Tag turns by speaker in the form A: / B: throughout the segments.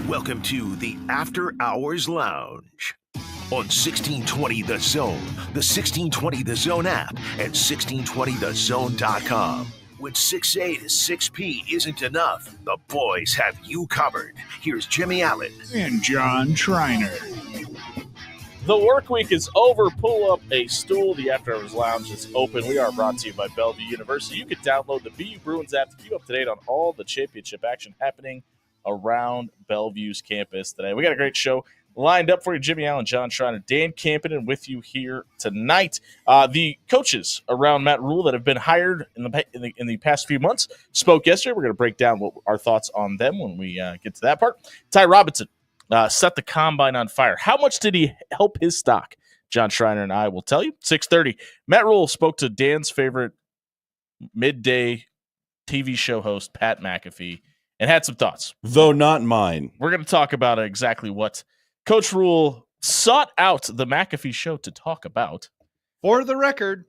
A: Welcome to the After Hours Lounge on 1620 The Zone, the 1620 The Zone app, and 1620thezone.com. When 6A to 6P isn't enough, the boys have you covered. Here's Jimmy Allen
B: and John Schreiner.
C: The work week is over. Pull up a stool. The After Hours Lounge is open. We are brought to you by Bellevue University. You can download the BU Bruins app to keep up to date on all the championship action happening around Bellevue's campus today. We got a great show lined up for you. Jimmy Allen, John Schreiner, Dan Campenden with you here tonight. The coaches around Matt Rhule that have been hired in the past few months spoke yesterday. We're going to break down what our thoughts on them when we get to that part. Ty Robinson set the combine on fire. How much did he help his stock? John Schreiner and I will tell you. 6:30. Matt Rhule spoke to Dan's favorite midday TV show host, Pat McAfee, and had some thoughts.
D: Though not mine.
C: We're going to talk about exactly what Coach Rhule sought out the McAfee show to talk about.
B: For the record,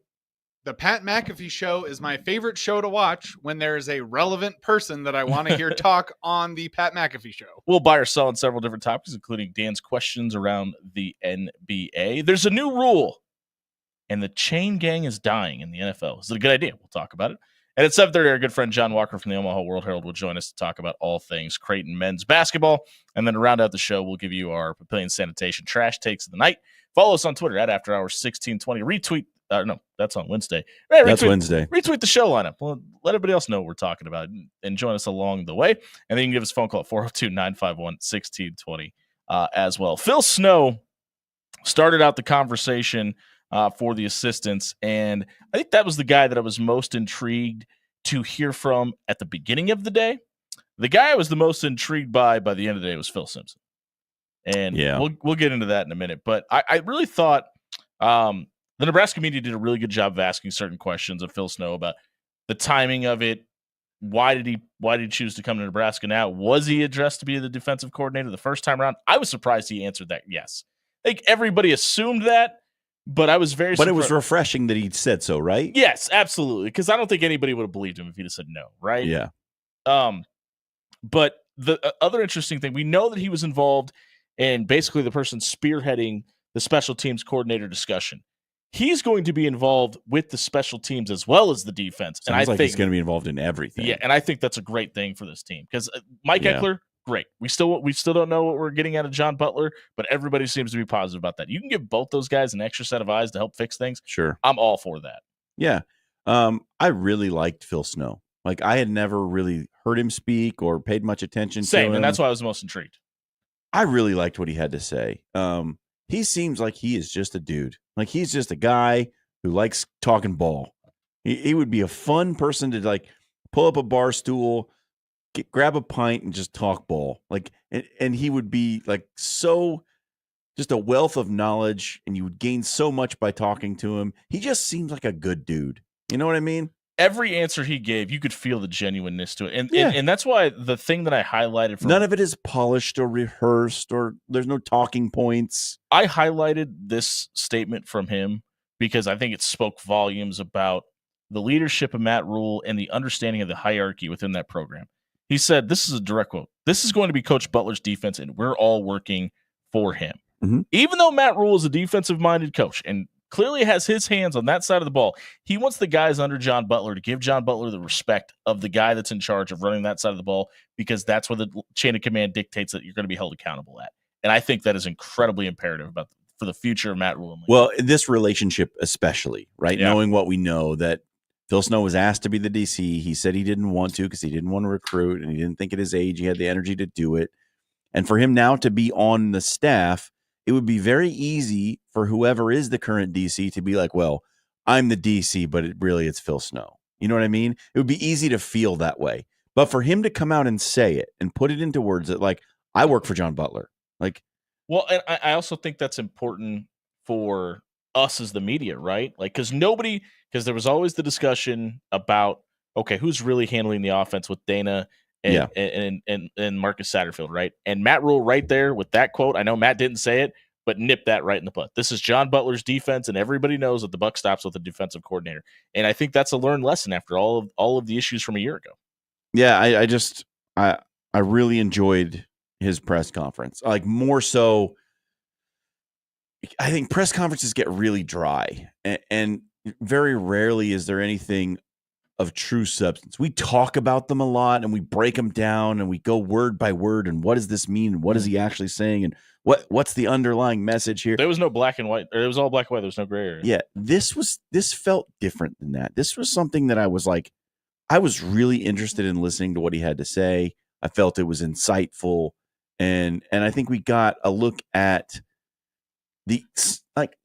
B: the Pat McAfee show is my favorite show to watch when there is a relevant person that I want to hear talk on the Pat McAfee show.
C: We'll buy or sell on several different topics, including Dan's questions around the NBA. There's a new rule, and the chain gang is dying in the NFL. Is it a good idea? We'll talk about it. And at 7:30, our good friend John Walker from the Omaha World Herald will join us to talk about all things Creighton men's basketball. And then to round out the show, we'll give you our Papillion Sanitation trash takes of the night. Follow us on Twitter at After Hours 1620. Retweet. No, that's on Wednesday.
D: That's Wednesday.
C: Retweet the show lineup. Well, let everybody else know what we're talking about and join us along the way. And then you can give us a phone call at 402-951-1620 as well. Phil Snow started out the conversation for the assistants, and I think that was the guy that I was most intrigued to hear from at the beginning of the day. The guy I was the most intrigued by the end of the day was Phil Simpson. And we'll get into that in a minute. But I really thought the Nebraska media did a really good job of asking certain questions of Phil Snow about the timing of it. Why did he choose to come to Nebraska now? Was he addressed to be the defensive coordinator the first time around? I was surprised he answered that yes. I think everybody assumed that, but I was very surprised.
D: But it was refreshing that he said so, right?
C: Yes, absolutely. Because I don't think anybody would have believed him if he'd have said no, right?
D: Yeah.
C: But the other interesting thing, we know that he was involved in basically the person spearheading the special teams coordinator discussion. He's going to be involved with the special teams as well as the defense.
D: Sounds like he's going to be involved in everything.
C: Yeah, and I think that's a great thing for this team because Mike Eckler, great. We still don't know what we're getting out of John Butler, but everybody seems to be positive about that. You can give both those guys an extra set of eyes to help fix things.
D: Sure.
C: I'm all for that.
D: Yeah. I really liked Phil Snow. Like, I had never really heard him speak or paid much attention to him.
C: And that's why I was most intrigued.
D: I really liked what he had to say. He seems like he is just a dude. Like, he's just a guy who likes talking ball. He would be a fun person to, like, pull up a bar stool, grab a pint, and just talk ball. Like, and he would be, like, so just a wealth of knowledge, and you would gain so much by talking to him. He just seems like a good dude. You know what I mean?
C: Every answer he gave, you could feel the genuineness to it. And that's why the thing that I highlighted
D: none of it is polished or rehearsed, or there's no talking points.
C: I highlighted this statement from him because I think it spoke volumes about the leadership of Matt Rhule and the understanding of the hierarchy within that program. He said, this is a direct quote, "This is going to be Coach Butler's defense, and we're all working for him."
D: Mm-hmm.
C: Even though Matt Rhule is a defensive-minded coach and clearly has his hands on that side of the ball, he wants the guys under John Butler to give John Butler the respect of the guy that's in charge of running that side of the ball, because that's where the chain of command dictates that you're going to be held accountable at. And I think that is incredibly imperative for the future of Matt Rhule.
D: Well, this relationship especially, right?
C: Yeah.
D: Knowing what we know, that Phil Snow was asked to be the DC. He said he didn't want to because he didn't want to recruit, and he didn't think at his age he had the energy to do it. And for him now to be on the staff, it would be very easy for whoever is the current DC to be like, well, I'm the DC, but it's Phil Snow. You know what I mean? It would be easy to feel that way. But for him to come out and say it and put it into words that, like, I work for John Butler. Like,
C: well, and I also think that's important for us as the media, right? Like, because there was always the discussion about, okay, who's really handling the offense with Dana and Marcus Satterfield, right? And Matt Rhule right there with that quote. I know Matt didn't say it, but nipped that right in the butt. This is John Butler's defense, and everybody knows that the buck stops with the defensive coordinator. And I think that's a learned lesson after all of the issues from a year ago.
D: Yeah, I really enjoyed his press conference. Like more so, I think press conferences get really dry, and very rarely is there anything of true substance. We talk about them a lot and we break them down and we go word by word. And what does this mean? And what is he actually saying? And what's the underlying message here?
C: There was no black and white. Or it was all black and white. There was no gray area.
D: Yeah, this felt different than that. This was something that I was really interested in listening to what he had to say. I felt it was insightful. And I think we got a look at the, like,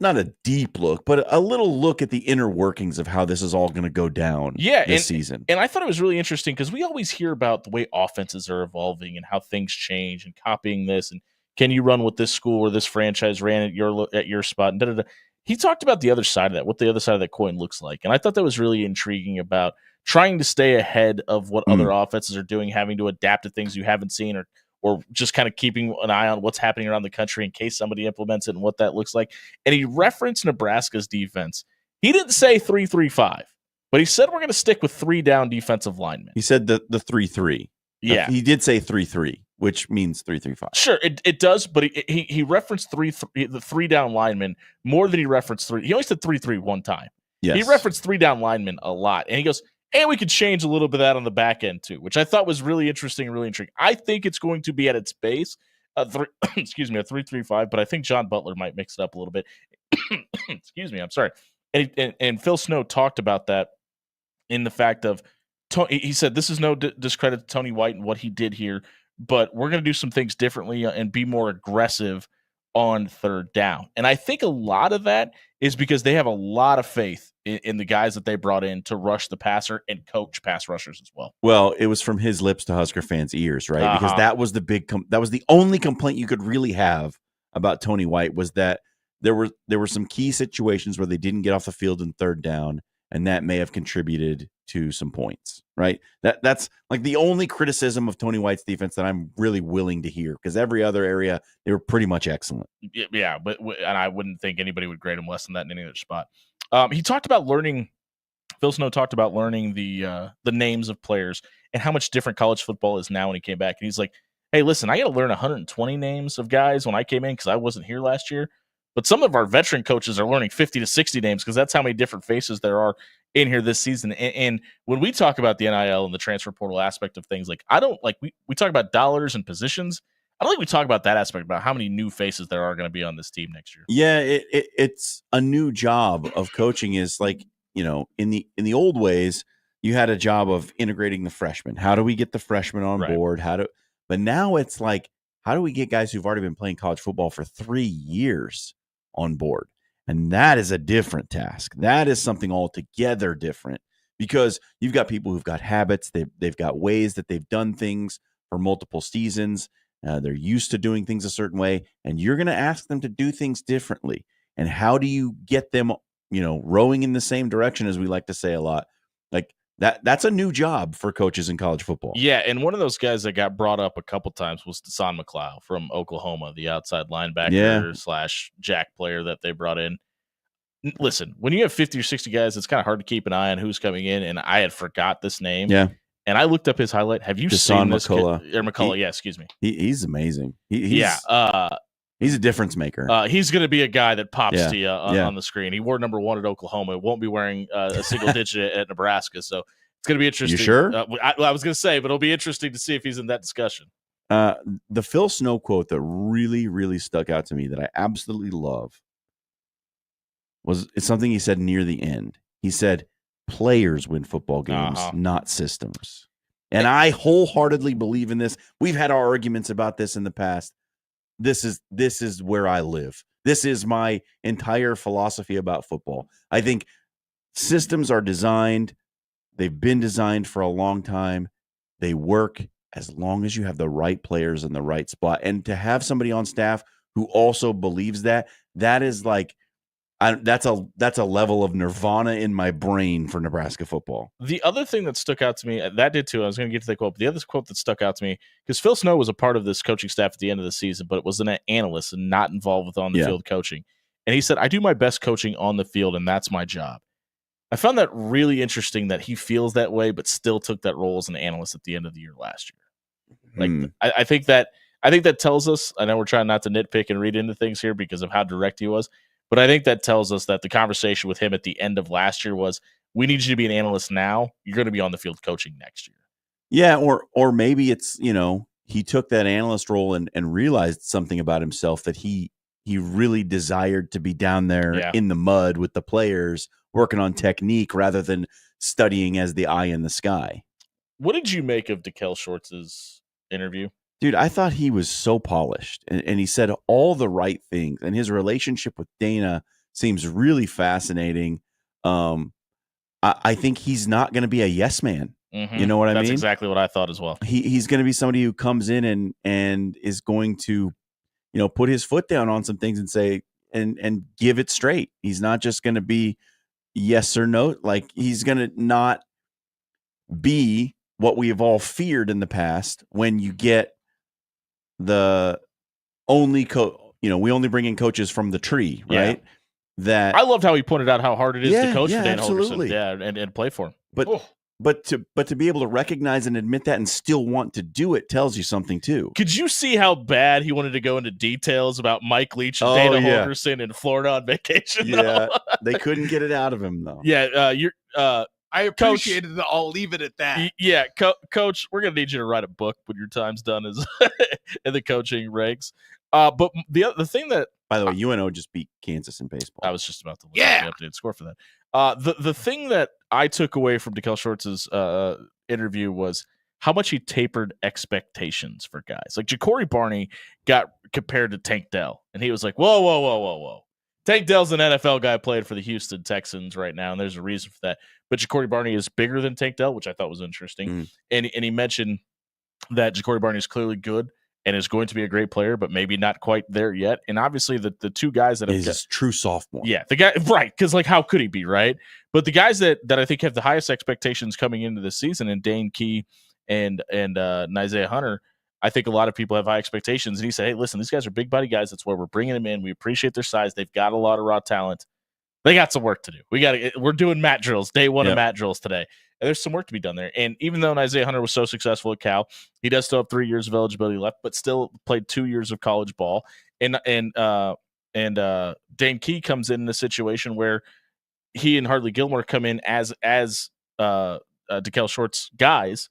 D: not a deep look, but a little look at the inner workings of how this is all going to go down this season.
C: And I thought it was really interesting because we always hear about the way offenses are evolving and how things change and copying this. And can you run what this school or this franchise ran at your spot? And da-da-da. He talked about the other side of that, what the other side of that coin looks like. And I thought that was really intriguing about trying to stay ahead of what other offenses are doing, having to adapt to things you haven't seen, or just kind of keeping an eye on what's happening around the country in case somebody implements it and what that looks like. And he referenced Nebraska's defense. He didn't say 3-3-5, but he said we're going to stick with 3 down defensive linemen.
D: He said the 3-3.
C: Yeah.
D: He did say 3-3, which means 3-3-5.
C: Sure, it does, but he referenced the 3 down linemen more than he referenced 3. He only said 3-3 one time.
D: Yes.
C: He referenced 3 down linemen a lot. And he goes, and we could change a little bit of that on the back end too, which I thought was really interesting and really intriguing. I think it's going to be at its base, a 3-3-5, but I think John Butler might mix it up a little bit. Excuse me, I'm sorry. And Phil Snow talked about that in the fact of, he said, this is no discredit to Tony White and what he did here, but we're going to do some things differently and be more aggressive on 3rd down. And I think a lot of that is because they have a lot of faith in the guys that they brought in to rush the passer and coach pass rushers as well.
D: Well, it was from his lips to Husker fans' ears, right? Because that was that was the only complaint you could really have about Tony White, was that there were some key situations where they didn't get off the field in 3rd down, and that may have contributed to some points, right? That's like the only criticism of Tony White's defense that I'm really willing to hear, because every other area they were pretty much excellent.
C: Yeah, but and I wouldn't think anybody would grade him less than that in any other spot. He talked about learning. Phil Snow talked about learning the names of players and how much different college football is now when he came back. And he's like, "Hey, listen, I got to learn 120 names of guys when I came in because I wasn't here last year. But some of our veteran coaches are learning 50 to 60 names because that's how many different faces there are in here this season." And when we talk about the NIL and the transfer portal aspect of things, like I don't like we talk about dollars and positions. I don't think we talk about that aspect about how many new faces there are going to be on this team next year.
D: Yeah, it's a new job of coaching. Is like, you know, in the old ways, you had a job of integrating the freshmen. How do we get the freshmen on board? But now it's like, how do we get guys who've already been playing college football for 3 years on board? And that is a different task. That is something altogether different, because you've got people who've got habits. They've got ways that they've done things for multiple seasons. They're used to doing things a certain way, and you're going to ask them to do things differently. And how do you get them, you know, rowing in the same direction, as we like to say a lot? Like that's a new job for coaches in college football.
C: Yeah, and one of those guys that got brought up a couple times was Desan McLeod from Oklahoma, the outside linebacker / jack player that they brought in. Listen, when you have 50 or 60 guys, it's kind of hard to keep an eye on who's coming in, and I had forgot this name.
D: Yeah.
C: And I looked up his highlight. Have you seen this
D: McCullough.
C: kid? Or McCullough, yeah, excuse me.
D: He's amazing. He's a difference maker.
C: He's going to be a guy that pops to you on the screen. He wore number 1 at Oklahoma. Won't be wearing a single digit at Nebraska. So it's going to be interesting.
D: You sure?
C: I was going to say, but it'll be interesting to see if he's in that discussion.
D: The Phil Snow quote that really, really stuck out to me that I absolutely love it's something he said near the end. He said, "Players win football games, not systems." And I wholeheartedly believe in this. We've had our arguments about this in the past. This is where I live. This is my entire philosophy about football. I think systems are designed. They've been designed for a long time. They work as long as you have the right players in the right spot. And to have somebody on staff who also believes that is like, that's a level of nirvana in my brain for Nebraska football.
C: The other thing that stuck out to me, that did too, I was going to get to that quote, but the other quote that stuck out to me, because Phil Snow was a part of this coaching staff at the end of the season, but it was an analyst and not involved with on-the-field coaching. And he said, "I do my best coaching on the field, and that's my job." I found that really interesting that he feels that way, but still took that role as an analyst at the end of the year last year. Like
D: Mm.
C: I think that tells us. I know we're trying not to nitpick and read into things here because of how direct he was, but I think that tells us that the conversation with him at the end of last year was, "We need you to be an analyst now. You're going to be on the field coaching next year."
D: Yeah, or maybe it's, he took that analyst role and realized something about himself, that he really desired to be down there
C: Yeah.
D: in the mud with the players, working on technique rather than studying as the eye in the sky.
C: What did you make of DeKel Shorts' interview?
D: Dude, I thought he was so polished, and he said all the right things, and his relationship with Dana seems really fascinating. I think he's not going to be a yes man. You know what I mean?
C: That's exactly what I thought as well.
D: He's going to be somebody who comes in and is going to, put his foot down on some things and say and give it straight. He's not just going to be yes or no. Like, he's going to not be what we have all feared in the past, when you get the only we only bring in coaches from the tree, right? That
C: I loved how he pointed out how hard it is to coach for Dan
D: absolutely.
C: Holgorsen, and play for him.
D: But to be able to recognize and admit that and still want to do it tells you something too.
C: Could you see how bad he wanted to go into details about Mike Leach and Dana Holgorsen in Florida on vacation?
D: Yeah, they couldn't get it out of him though.
C: Yeah,
B: I appreciated that. I'll leave it at that.
C: Yeah, Coach, we're gonna need you to write a book when your time's done as in the coaching ranks. But the thing that,
D: by the way, UNO just beat Kansas in baseball.
C: I was just about to look at the updated score for that. The thing that I took away from DeKel Shorts' interview was how much he tapered expectations for guys. Like Ja'Cory Barney got compared to Tank Dell, and he was like, whoa. Tank Dell's an NFL guy, played for the Houston Texans right now, and there's a reason for that. But Ja'Cory Barney is bigger than Tank Dell, which I thought was interesting. And he mentioned that Ja'Cory Barney is clearly good and is going to be a great player, but maybe not quite there yet. And obviously the two guys that
D: he's a true sophomore.
C: Yeah, the guy, right, because like how could he be, right? But the guys that I think have the highest expectations coming into this season, and Dane Key and Isaiah Hunter, I think a lot of people have high expectations. And he said, hey, listen, these guys are big body guys. That's why we're bringing them in. We appreciate their size. They've got a lot of raw talent. They got some work to do. We're doing mat drills, day one of mat drills today. And there's some work to be done there. And even though Isaiah Hunter was so successful at Cal, he does still have 3 years of eligibility left, but still played 2 years of college ball. And Dane Key comes in a situation where he and Hardly Gilmore come in as DeKel Shorts guys,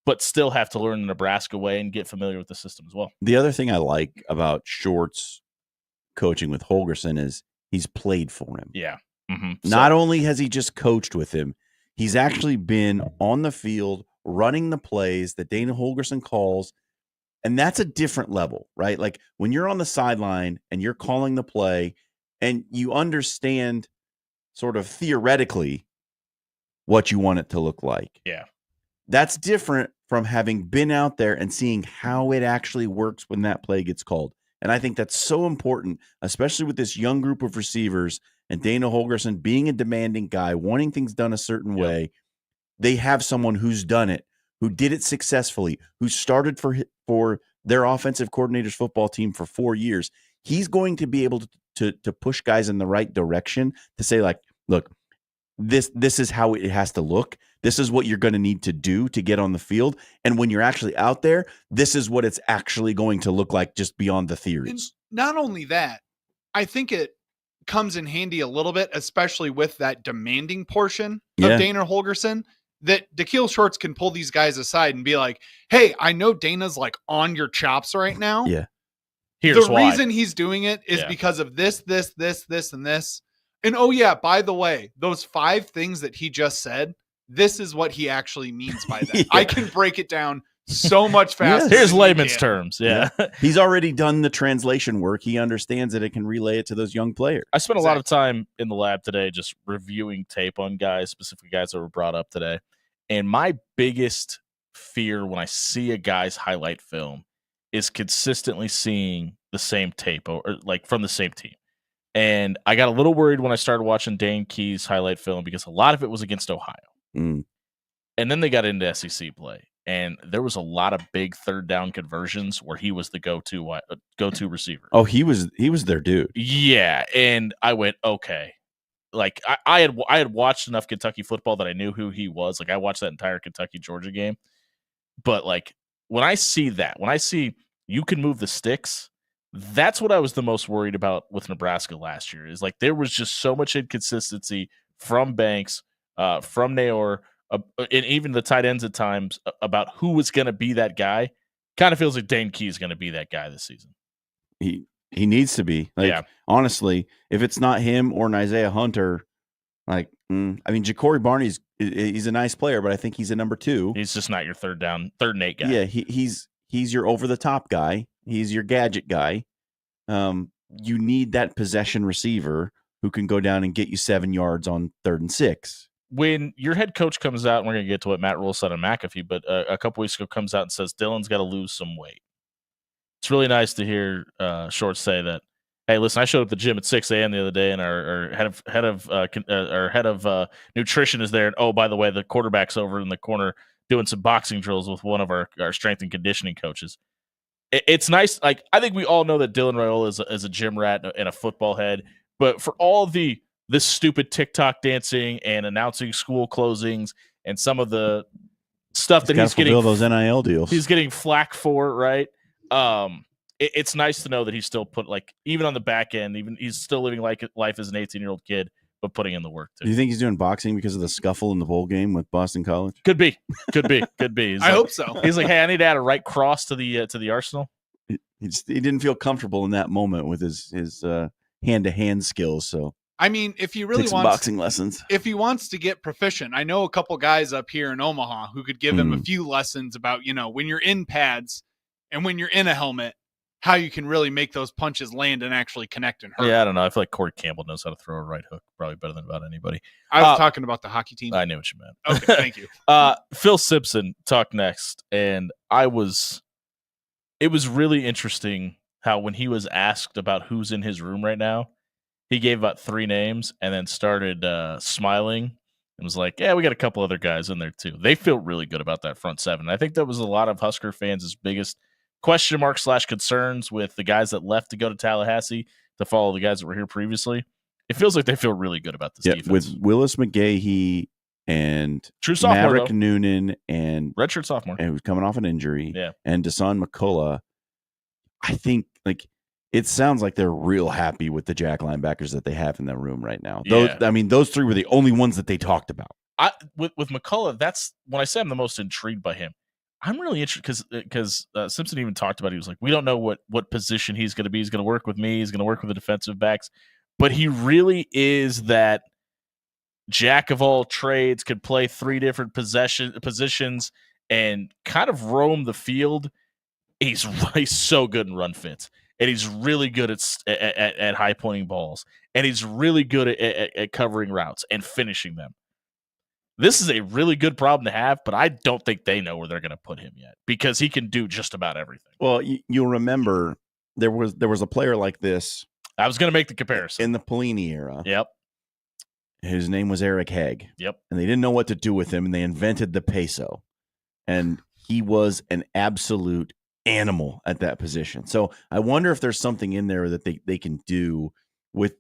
C: but still have to learn the Nebraska way and get familiar with the system as well.
D: The other thing I like about Shorts coaching with Holgorsen is he's played for him.
C: Yeah.
D: Not only has he just coached with him, he's actually been on the field running the plays that Dana Holgorsen calls. And that's a different level, right? Like when you're on the sideline and you're calling the play and you understand sort of theoretically what you want it to look like.
C: Yeah.
D: That's different from having been out there and seeing how it actually works when that play gets called. And I think that's so important, especially with this young group of receivers and Dana Holgorsen being a demanding guy, wanting things done a certain way. They have someone who's done it, who did it successfully, who started for their offensive coordinator's football team for 4 years. He's going to be able to push guys in the right direction to say, like, look, this is how it has to look. This is what you're going to need to do to get on the field. And when you're actually out there, this is what it's actually going to look like, just beyond the theories.
B: And not only that, I think it comes in handy a little bit, especially with that demanding portion of Dana Holgorsen, that DeKel Shorts can pull these guys aside and be like, hey, I know Dana's like on your chops right now.
D: Yeah.
C: Here's
B: the
C: why.
B: reason he's doing it is because of this, and this. And oh yeah, by the way, those 5 things that he just said, this is what he actually means by that. I can break it down so much faster.
C: Here's layman's terms. Yeah.
D: He's already done the translation work. He understands that it can relay it to those young players.
C: I spent a lot of time in the lab today just reviewing tape on guys, specific guys that were brought up today. And my biggest fear when I see a guy's highlight film is consistently seeing the same tape or like from the same team. And I got a little worried when I started watching Dane Key's highlight film because a lot of it was against Ohio. And then they got into SEC play. And there was a lot of big third down conversions where he was the go-to receiver.
D: Oh, he was their dude.
C: Yeah, and I went, okay. Like I had watched enough Kentucky football that I knew who he was. Like I watched that entire Kentucky Georgia game, but like when I see that, when I see you can move the sticks, that's what I was the most worried about with Nebraska last year. Is like there was just so much inconsistency from Banks, from Naor, and even the tight ends at times about who was going to be that guy. Kind of feels like Dane Key is going to be that guy this season.
D: He needs to be. Like, honestly, if it's not him or an Isaiah Hunter, like, I mean, Ja'Cory Barney's he's a nice player, but I think he's a number 2.
C: He's just not your third and 8 guy.
D: Yeah, he's your over the top guy. He's your gadget guy. You need that possession receiver who can go down and get you 7 yards on 3rd and 6.
C: When your head coach comes out, and we're going to get to what Matt Rule said on McAfee, but a couple weeks ago comes out and says Dylan's got to lose some weight. It's really nice to hear Shorts say that. Hey, listen, I showed up at the gym at 6 a.m. the other day, and our head of nutrition is there. And oh, by the way, the quarterback's over in the corner doing some boxing drills with one of our strength and conditioning coaches. It's nice. Like, I think we all know that Dylan Raiola is a gym rat and a football head, but for all this stupid TikTok dancing and announcing school closings and some of the stuff that he's getting
D: those NIL deals,
C: he's getting flack for, right? It's nice to know that he's still even on the back end, even he's still living life as an 18-year-old kid, but putting in the work too.
D: Do you think he's doing boxing because of the scuffle in the bowl game with Boston College?
C: Could be.
B: I hope so.
C: He's like, hey, I need to add a right cross to the arsenal.
D: He didn't feel comfortable in that moment with his hand-to-hand skills. So
B: I mean, if he really
D: take
B: wants
D: boxing lessons,
B: if he wants to get proficient, I know a couple guys up here in Omaha who could give him a few lessons about, when you're in pads and when you're in a helmet, how you can really make those punches land and actually connect and hurt.
C: Yeah, I don't know. I feel like Corey Campbell knows how to throw a right hook probably better than about anybody.
B: I was talking about the hockey team.
C: I knew what you meant.
B: Okay, thank you.
C: Phil Simpson talked next, and it was really interesting how when he was asked about who's in his room right now, he gave about 3 names and then started smiling and was like, yeah, we got a couple other guys in there too. They feel really good about that front 7. I think that was a lot of Husker fans' biggest question mark / concerns with the guys that left to go to Tallahassee to follow the guys that were here previously. It feels like they feel really good about this defense.
D: With Willis McGahee and
C: true sophomore,
D: Maverick Noonan and
C: redshirt sophomore,
D: and who's coming off an injury, and Dasan McCullough. I think it sounds like they're real happy with the jack linebackers that they have in that room right now. Those 3 were the only ones that they talked about.
C: With McCullough, that's when I say I'm the most intrigued by him. I'm really interested because Simpson even talked about it. He was like, we don't know what position he's going to be. He's going to work with me. He's going to work with the defensive backs. But he really is that jack of all trades, could play 3 different positions and kind of roam the field. He's so good in run fits. And he's really good at high pointing balls. And he's really good at covering routes and finishing them. This is a really good problem to have, but I don't think they know where they're going to put him yet because he can do just about everything.
D: Well, you'll remember there was a player like this.
C: I was going to make the comparison.
D: In the Pelini era.
C: Yep.
D: His name was Eric Hegg.
C: Yep.
D: And they didn't know what to do with him, and they invented the peso. And he was an absolute animal at that position. So I wonder if there's something in there that they can do with,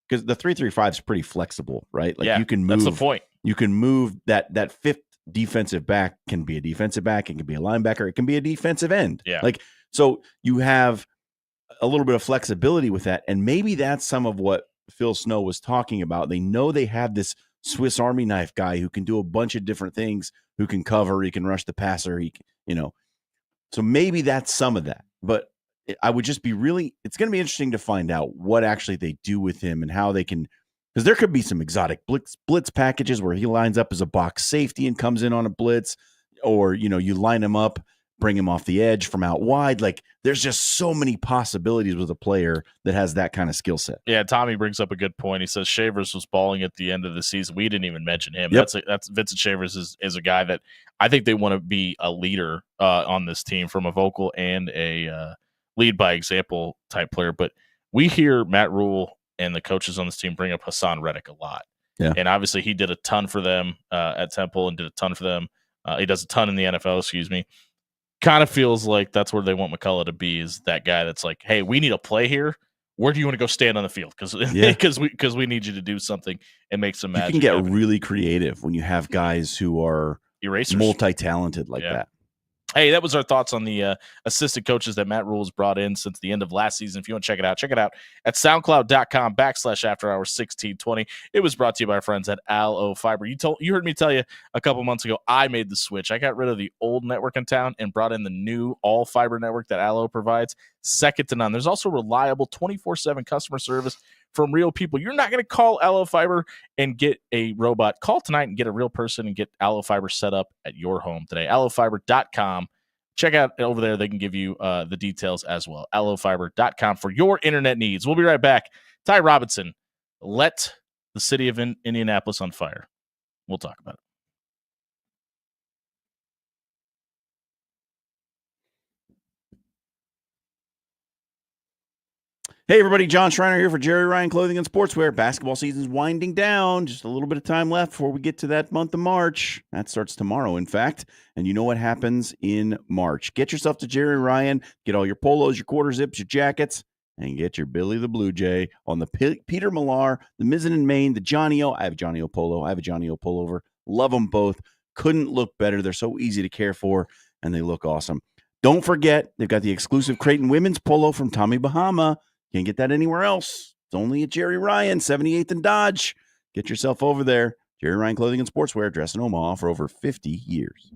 D: because the 3-3-5 is pretty flexible, right? You can move.
C: That's the point.
D: You can move that 5th defensive back can be a defensive back. It can be a linebacker. It can be a defensive end.
C: Yeah.
D: So you have a little bit of flexibility with that. And maybe that's some of what Phil Snow was talking about. They know they have this Swiss Army knife guy who can do a bunch of different things, who can cover, he can rush the passer, so maybe that's some of that. But I would just be it's going to be interesting to find out what actually they do with him and how they can, because there could be some exotic blitz packages where he lines up as a box safety and comes in on a blitz, or, you line him up, bring him off the edge from out wide. There's just so many possibilities with a player that has that kind of skill set.
C: Yeah, Tommy brings up a good point. He says Shavers was balling at the end of the season. We didn't even mention him.
D: Yep.
C: That's Vincent Shavers is a guy that I think they want to be a leader on this team, from a vocal and a lead by example type player. But we hear Matt Rule and the coaches on this team bring up Hassan Reddick a lot.
D: Yeah.
C: And obviously he did a ton for them at Temple and did a ton for them. He does a ton in the NFL, Kind of feels like that's where they want McCullough to be, is that guy that's like, hey, we need a play here. Where do you want to go stand on the field? Because we need you to do something and make some magic.
D: You can get really creative when you have guys who are
C: erasers,
D: multi-talented like that.
C: Hey, that was our thoughts on the assistant coaches that Matt Rule has brought in since the end of last season. If you want to check it out at soundcloud.com/afterhours1620. It was brought to you by our friends at Allo Fiber. You heard me tell you a couple months ago, I made the switch. I got rid of the old network in town and brought in the new all fiber network that Allo provides. Second to none. There's also reliable 24/7 customer service from real people. You're not going to call Allo Fiber and get a robot. Call tonight and get a real person and get Allo Fiber set up at your home today. AlloFiber.com. Check out over there. They can give you the details as well. AlloFiber.com for your internet needs. We'll be right back. Ty Robinson, let the city of Indianapolis on fire. We'll talk about it.
D: Hey, everybody. John Schreiner here for Jerry Ryan Clothing and Sportswear. Basketball season's winding down. Just a little bit of time left before we get to that month of March. That starts tomorrow, in fact. And you know what happens in March. Get yourself to Jerry Ryan. Get all your polos, your quarter zips, your jackets, and get your Billy the Blue Jay on the Peter Millar, the Mizzen and Main, the Johnny O. I have a Johnny O polo. I have a Johnny O pullover. Love them both. Couldn't look better. They're so easy to care for, and they look awesome. Don't forget, they've got the exclusive Creighton women's polo from Tommy Bahama. Can't get that anywhere else. It's only at Jerry Ryan, 78th and Dodge. Get yourself over there. Jerry Ryan Clothing and Sportswear, dressed in Omaha for over 50 years.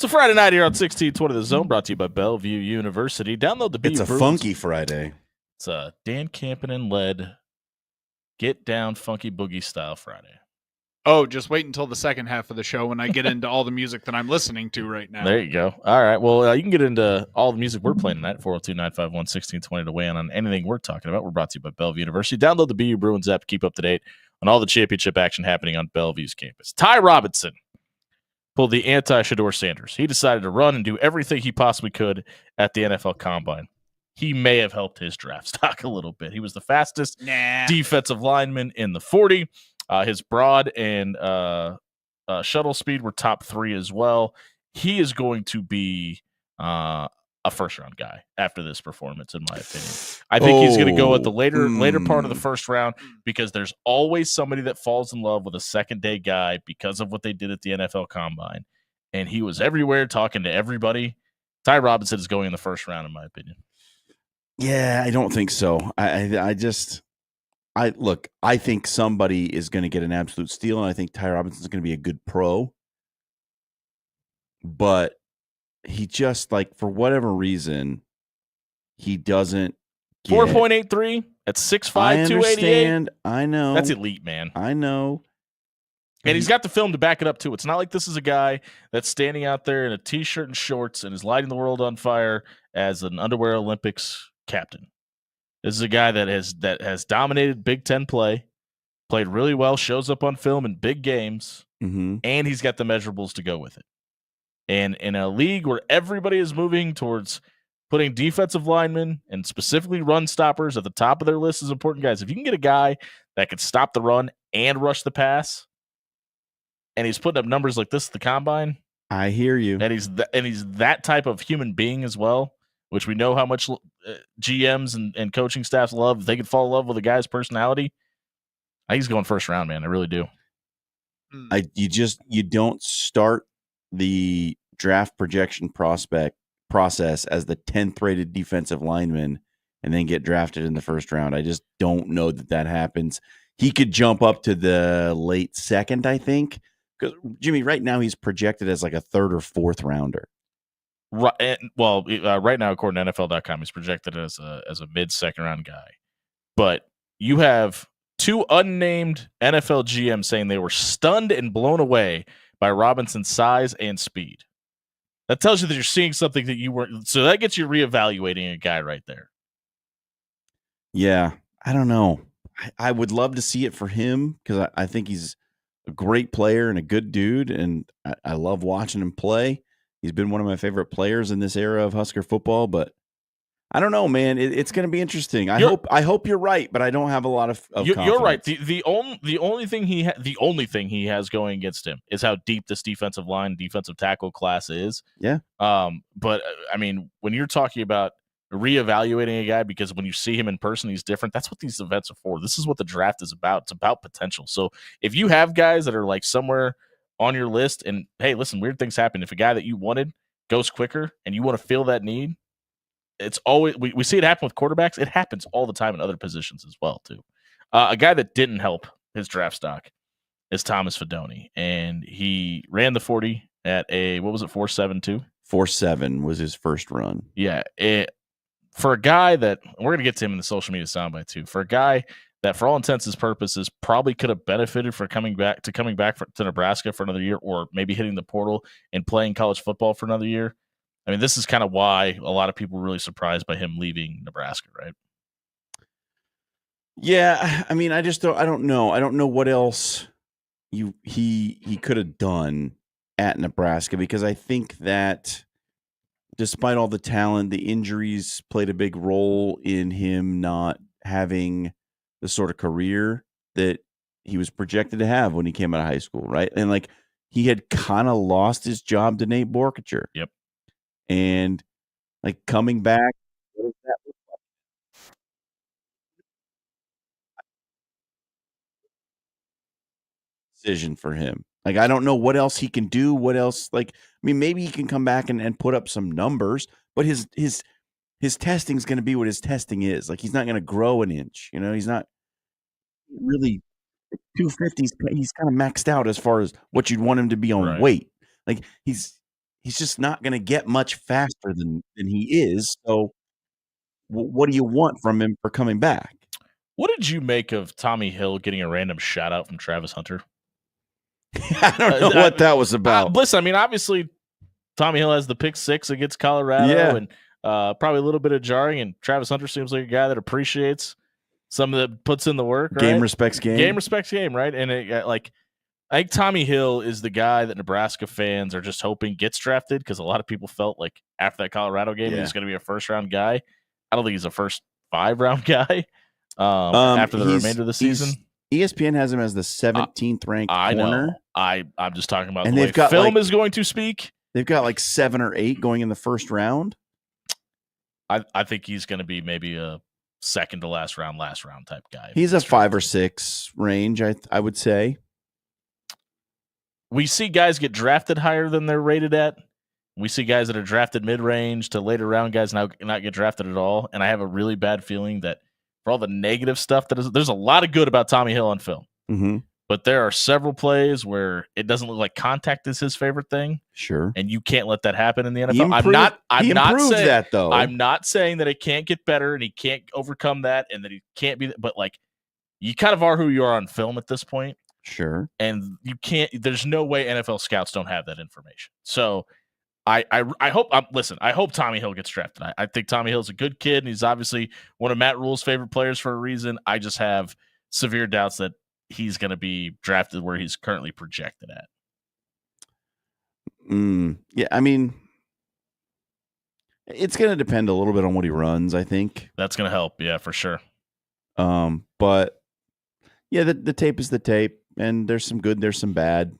C: It's a Friday night here on 1620 The Zone, brought to you by Bellevue University. Download the
D: It's a funky Friday.
C: It's a Dan Campanen led Get Down Funky Boogie Style Friday.
B: Oh, just wait until the second half of the show when I get into all the music that I'm listening to right now.
C: There you go. All right. Well, you can get into all the music we're playing tonight, 402-951-1620 to weigh in on anything we're talking about. We're brought to you by Bellevue University. Download the BU Bruins app to keep up to date on all the championship action happening on Bellevue's campus. Ty Robinson pulled the anti-Shedeur Sanders. He decided to run and do everything he possibly could at the NFL Combine. He may have helped his draft stock a little bit. He was the fastest defensive lineman in the 40. His broad and shuttle speed were top 3 as well. He is going to be a first-round guy after this performance, in my opinion. I think he's going to go at the later part of the first round because there's always somebody that falls in love with a second-day guy because of what they did at the NFL Combine. And he was everywhere talking to everybody. Ty Robinson is going in the first round, in my opinion.
D: Yeah, I don't think so. I think somebody is going to get an absolute steal, and I think Ty Robinson is going to be a good pro. But he just, for whatever reason, he doesn't get
C: 4.83 at 6'5", 288.
D: I know.
C: That's elite, man.
D: I know.
C: And he's got the film to back it up, too. It's not like this is a guy that's standing out there in a T-shirt and shorts and is lighting the world on fire as an underwear Olympics captain. This is a guy that has dominated Big Ten play, played really well, shows up on film in big games, and he's got the measurables to go with it. And in a league where everybody is moving towards putting defensive linemen and specifically run stoppers at the top of their list as important guys, if you can get a guy that can stop the run and rush the pass, and he's putting up numbers like this at the Combine,
D: I hear you.
C: And he's that type of human being as well, which we know how much GMs and coaching staffs love. If they could fall in love with a guy's personality, I think he's going first round, man. I really do.
D: You don't start the draft projection process as the 10th rated defensive lineman and then get drafted in the first round. I just don't know that happens. He could jump up to the late second, I think. Because Jimmy, right now he's projected as like a third or fourth rounder.
C: Right. Well, right now, according to NFL.com, he's projected as a mid-second round guy. But you have 2 unnamed NFL GMs saying they were stunned and blown away by Robinson's size and speed. That tells you that you're seeing something that you weren't. So that gets you reevaluating a guy right there.
D: Yeah, I don't know. I would love to see it for him because I think he's a great player and a good dude, and I love watching him play. He's been one of my favorite players in this era of Husker football, but I don't know, man. It's going to be interesting. I hope you're right, but I don't have a lot of confidence.
C: You're right. The only thing he has going against him is how deep this defensive tackle class is.
D: Yeah.
C: But I mean, when you're talking about reevaluating a guy because when you see him in person, he's different. That's what these events are for. This is what the draft is about. It's about potential. So if you have guys that are like somewhere on your list, and hey, listen, weird things happen. If a guy that you wanted goes quicker and you want to fill that need, it's always we see it happen with quarterbacks. It happens all the time in other positions as well too. A guy that didn't help his draft stock is Thomas Fidone, and he ran the 40 at a 4.72.
D: 4.7 was his first run.
C: Yeah, for a guy that we're gonna get to him in the social media soundbite too. For a guy that, for all intents and purposes, probably could have benefited for coming back to Nebraska for another year, or maybe hitting the portal and playing college football for another year. I mean, this is kind of why a lot of people were really surprised by him leaving Nebraska, right?
D: Yeah, I mean, I don't know. I don't know what else he could have done at Nebraska, because I think that despite all the talent, the injuries played a big role in him not having the sort of career that he was projected to have when he came out of high school, right? And like he had kind of lost his job to Nate Borkacher.
C: Yep.
D: And like coming back, what does that look like? Decision for him. Like, I don't know what else he can do. What else? Like, I mean, maybe he can come back and put up some numbers, but his testing is going to be what his testing is. Like, he's not going to grow an inch. You know, he's not really 250. He's kind of maxed out as far as what you'd want him to be on weight. Like, he's he's just not going to get much faster than he is. So what do you want from him for coming back?
C: What did you make of Tommy Hill getting a random shout out from Travis Hunter?
D: I don't know what that was about.
C: Listen, I mean, obviously, Tommy Hill has the pick 6 against Colorado, and probably a little bit of jarring. And Travis Hunter seems like a guy that appreciates some of that, puts in the work.
D: Game
C: right?
D: respects game.
C: Game respects game, right? And I think Tommy Hill is the guy that Nebraska fans are just hoping gets drafted, because a lot of people felt like after that Colorado game, he's going to be a first-round guy. I don't think he's a first 5-round guy after the remainder of the season.
D: ESPN has him as the 17th ranked
C: I
D: corner.
C: know. I'm just talking about
D: and
C: the
D: they've
C: way
D: got
C: film is going to speak.
D: They've got like 7 or 8 going in the first round.
C: I think he's going to be maybe a second to last round type guy.
D: He's a 5 or 6 range, I would say.
C: We see guys get drafted higher than they're rated at. We see guys that are drafted mid-range to later round guys now not get drafted at all. And I have a really bad feeling that for all the negative stuff there's a lot of good about Tommy Hill on film.
D: Mm-hmm.
C: But there are several plays where it doesn't look like contact is his favorite thing.
D: Sure.
C: And you can't let that happen in the NFL.
D: He improved that, though.
C: I'm not saying that it can't get better and he can't overcome that and that he can't be, but like, you kind of are who you are on film at this point.
D: Sure.
C: And you can't, there's no way NFL scouts don't have that information. So I hope, listen, I hope Tommy Hill gets drafted. I think Tommy Hill's a good kid and he's obviously one of Matt Rule's favorite players for a reason. I just have severe doubts that he's going to be drafted where he's currently projected at.
D: Yeah, I mean, it's going to depend a little bit on what he runs, I think.
C: That's going to help, yeah, for sure.
D: But yeah, the tape is the tape, and there's some good, there's some bad.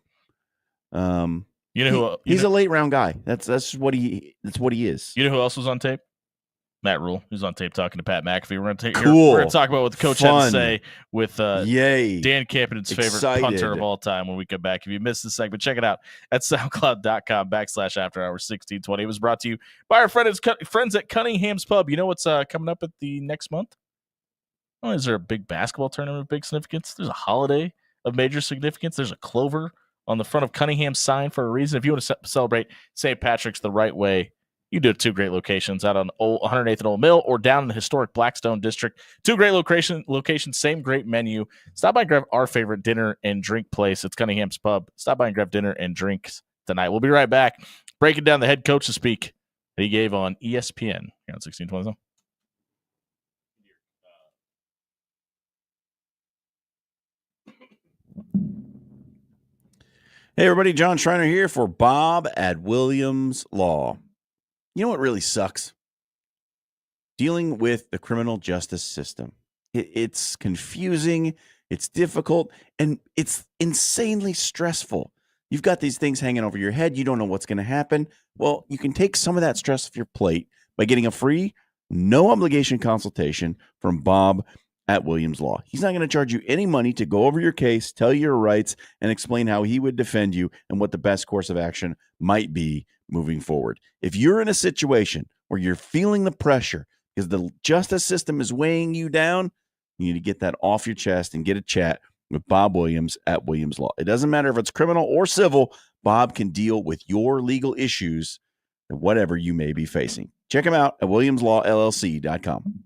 D: He's a late round guy. That's what he is.
C: You know who else was on tape? Matt Rule, who's on tape talking to Pat McAfee. We're going to talk about what the coach had to say with Dan Campen's favorite punter of all time when we come back. If you missed this segment, check it out at soundcloud.com/afterhours1620. It was brought to you by our friends at Cunningham's Pub. You know what's coming up at the next month? Oh, is there a big basketball tournament of big significance? There's a holiday of major significance. There's a clover on the front of Cunningham's sign for a reason. If you want to celebrate St. Patrick's the right way, you do it 2 great locations out on 108th and Old Mill or down in the historic Blackstone District. 2 great locations, same great menu. Stop by and grab our favorite dinner and drink place. It's Cunningham's Pub. Stop by and grab dinner and drinks tonight. We'll be right back, breaking down the head coach's speak that he gave on ESPN here on 1620 Zone.
D: Hey, everybody. John Schreiner here for Bob at Williams Law. You know what really sucks? Dealing with the criminal justice system. It's confusing, it's difficult, and it's insanely stressful. You've got these things hanging over your head. You don't know what's going to happen. Well, you can take some of that stress off your plate by getting a free, no obligation consultation from Bob at Williams Law. He's not going to charge you any money to go over your case, tell you your rights, and explain how he would defend you and what the best course of action might be moving forward. If you're in a situation where you're feeling the pressure because the justice system is weighing you down, you need to get that off your chest and get a chat with Bob Williams at Williams Law. It doesn't matter if it's criminal or civil. Bob can deal with your legal issues and whatever you may be facing. Check him out at williamslawllc.com.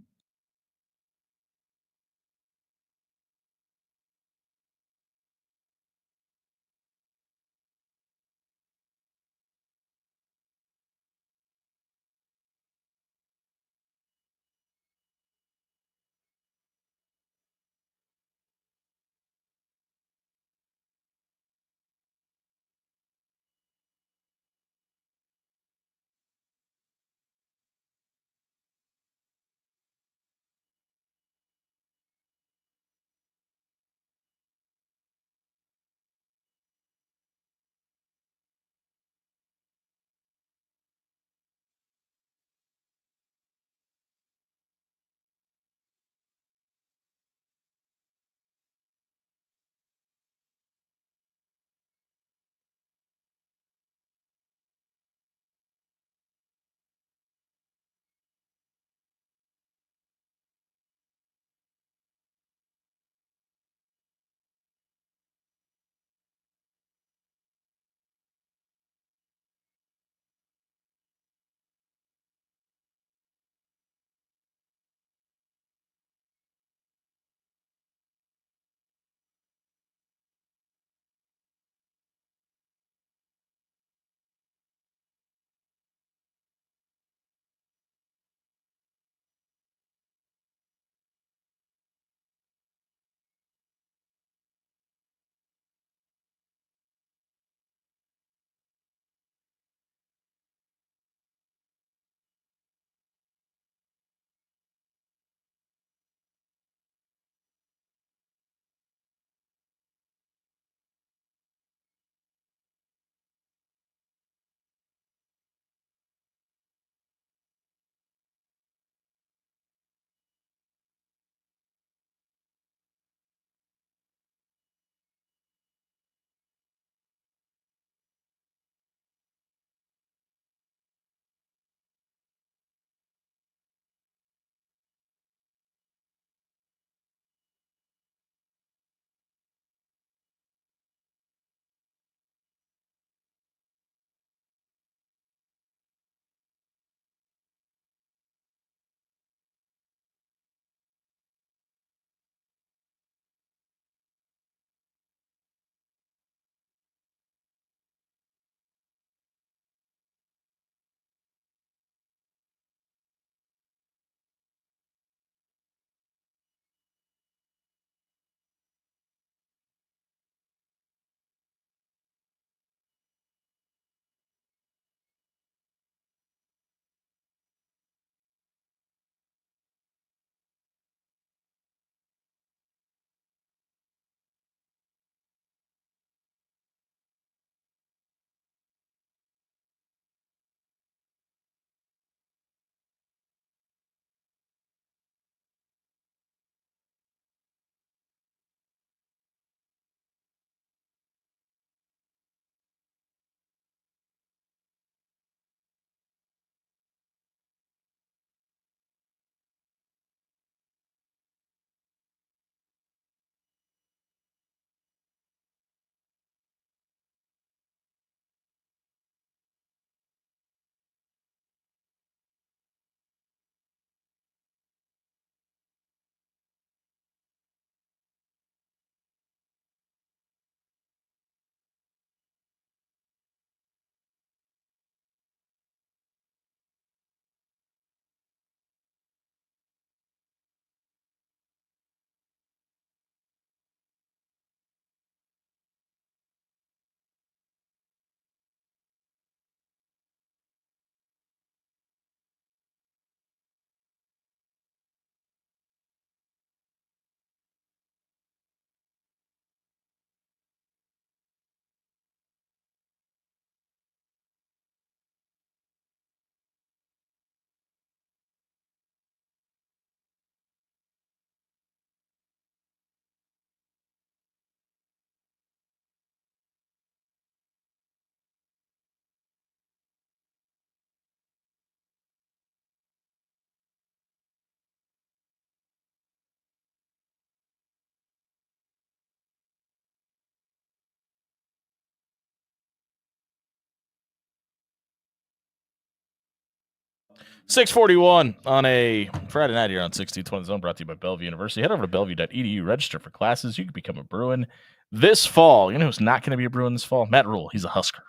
C: 6:41 on a Friday night here on 1620 Zone, brought to you by Bellevue University. Head over to bellevue.edu, register for classes. You can become a Bruin this fall. You know who's not going to be a Bruin this fall? Matt Rule. He's a Husker.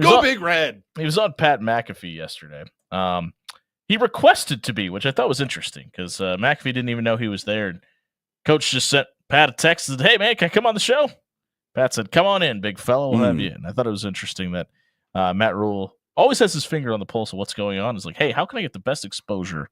B: Go Big Red.
C: He was on Pat McAfee yesterday. He requested to be, which I thought was interesting because McAfee didn't even know he was there. And Coach just sent Pat a text and said, "Hey, man, can I come on the show?" Pat said, "Come on in, big fella. We'll have you in." I thought it was interesting that Matt Rule always has his finger on the pulse of what's going on. It's like, hey, how can I get the best exposure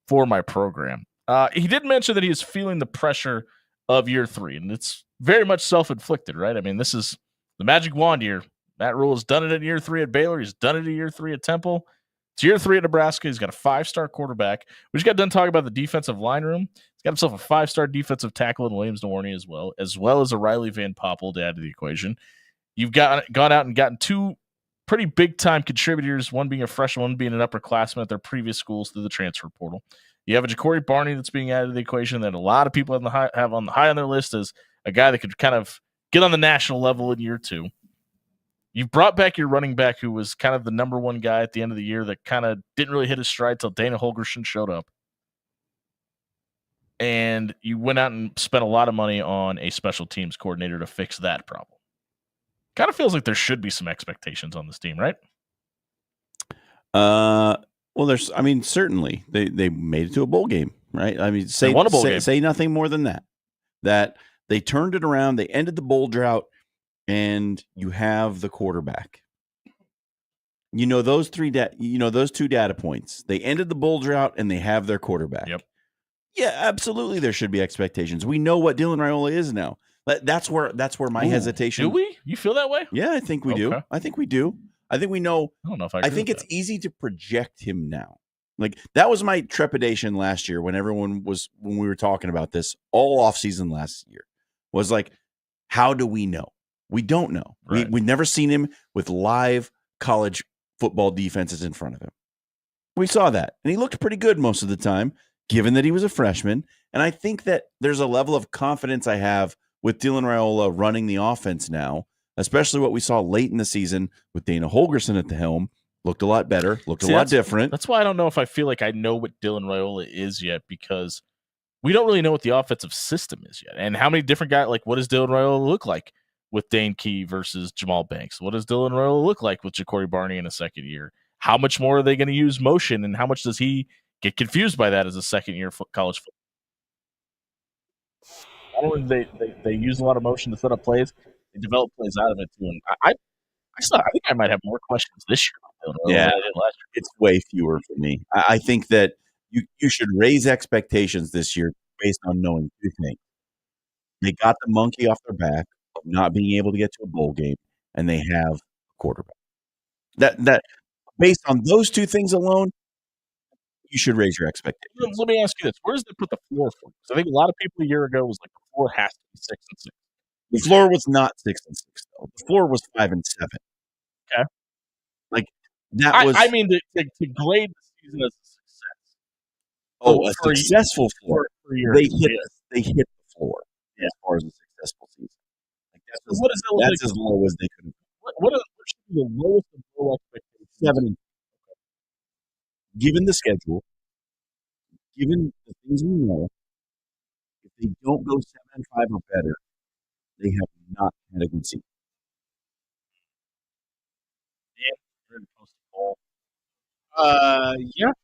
C: for my program? He did mention that he is feeling the pressure of year 3, and it's very much self-inflicted, right? I mean, this is the magic wand year. Matt Rule has done it in year 3 at Baylor. He's done it in year 3 at Temple. It's year 3 at Nebraska. He's got a 5-star quarterback. We just got done talking about the defensive line room. He's got himself a 5-star defensive tackle in Williams Nwaneri as well as a Riley Van Poppel to add to the equation. You've gone out and gotten 2 pretty big-time contributors, one being a freshman, one being an upperclassman at their previous schools through the transfer portal. You have a Ja'Cory Barney that's being added to the equation that a lot of people have on the high on their list as a guy that could kind of get on the national level in year 2. You've brought back your running back who was kind of the number 1 guy at the end of the year that kind of didn't really hit his stride till Dana Holgorsen showed up. And you went out and spent a lot of money on a special teams coordinator to fix that problem. Kind of feels like there should be some expectations on this team, right?
D: Well, certainly they made it to a bowl game, right? I mean, say nothing more than that. That they turned it around, they ended the bowl drought, and you have the quarterback. Those 2 data points. They ended the bowl drought and they have their quarterback.
C: Yep.
D: Yeah, absolutely. There should be expectations. We know what Dylan Raiola is now. That's where my hesitation.
C: Do we? You feel that way?
D: Yeah, I think we do. I think we do. I think we know.
C: I don't know if I
D: think it's easy to project him now. Like that was my trepidation last year when we were talking about this all offseason last year. Was like, how do we know? We don't know.
C: Right.
D: We've never seen him with live college football defenses in front of him. We saw that, and he looked pretty good most of the time, given that he was a freshman. And I think that there's a level of confidence I have with Dylan Raiola running the offense now, especially what we saw late in the season with Dana Holgorsen at the helm. Looked a lot better, a lot different.
C: That's why I don't know if I feel like I know what Dylan Raiola is yet, because we don't really know what the offensive system is yet. And how many different guys, like what does Dylan Raiola look like with Dane Key versus Jamal Banks? What does Dylan Raiola look like with Ja'Cory Barney in a second year? How much more are they going to use motion, and how much does he get confused by that as a second-year college football? Not only they use a lot of motion to set up plays, they develop plays out of it too. And I think I might have more questions this year than I did last year.
D: It's way fewer for me. I think that you should raise expectations this year based on knowing 2 things. They got the monkey off their back of not being able to get to a bowl game, and they have a quarterback. That based on those 2 things alone, you should raise your expectations.
C: Let me ask you this: where does they put the floor for? Because I think a lot of people a year ago was like the floor has to be 6-6.
D: The floor was not 6-6 though. The floor was 5-7.
C: Okay,
D: like that was.
C: I mean, to grade the season as a success.
D: Oh, a successful floor. They hit the floor as far as a successful season. Like that's as low as they could have.
C: What should be the lowest of low expectations?
D: 7. Given the schedule, given the things we know, if they don't go 7-5 or better, they have not had a good season.
C: Yeah, very close to ball.
B: Yeah.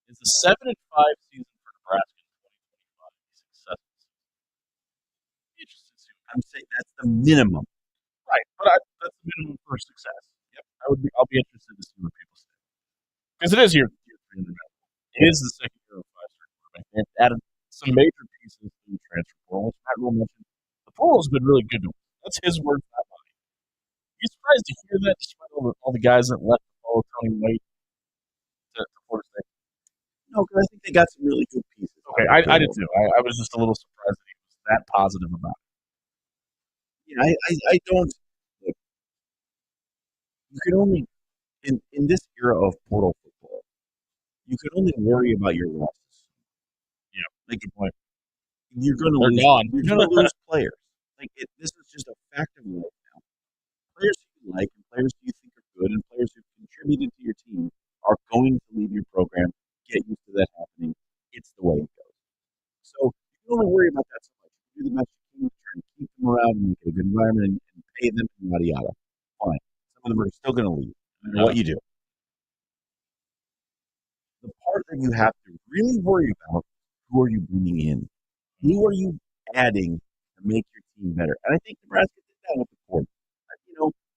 C: Is the 7-5 season for Nebraska in 2025 successful? Interesting.
D: I'm saying that's the minimum,
C: right? But that's the minimum for success. Yep, I'll be interested to see what people say, because it is year 3 in the middle. It is the second year of 5-star quarterback. They've added some major pieces to the transfer portal. As Matt Rule mentioned, the portal has been really good to him. That's his word, not mine. You surprised to hear that, despite all the guys that left to follow Tony White to Florida State?
D: No, because I think they got some really good pieces.
C: Okay, I did too. I was just a little surprised that he was that positive about it.
D: Yeah, I don't. Look, you can only in this era of portal football, you can only worry about your losses.
C: Yeah,
D: like good point. You're going to
C: lose.
D: You're going to lose players. This is just a fact of life now. Players you like and players you think are good and players who contributed to your team are environment and pay them and yada yada. Fine. Some of them are still going to leave, no matter what you do. The part that you have to really worry about, who are you bringing in? Who are you adding to make your team better? And I think Nebraska did that with the core.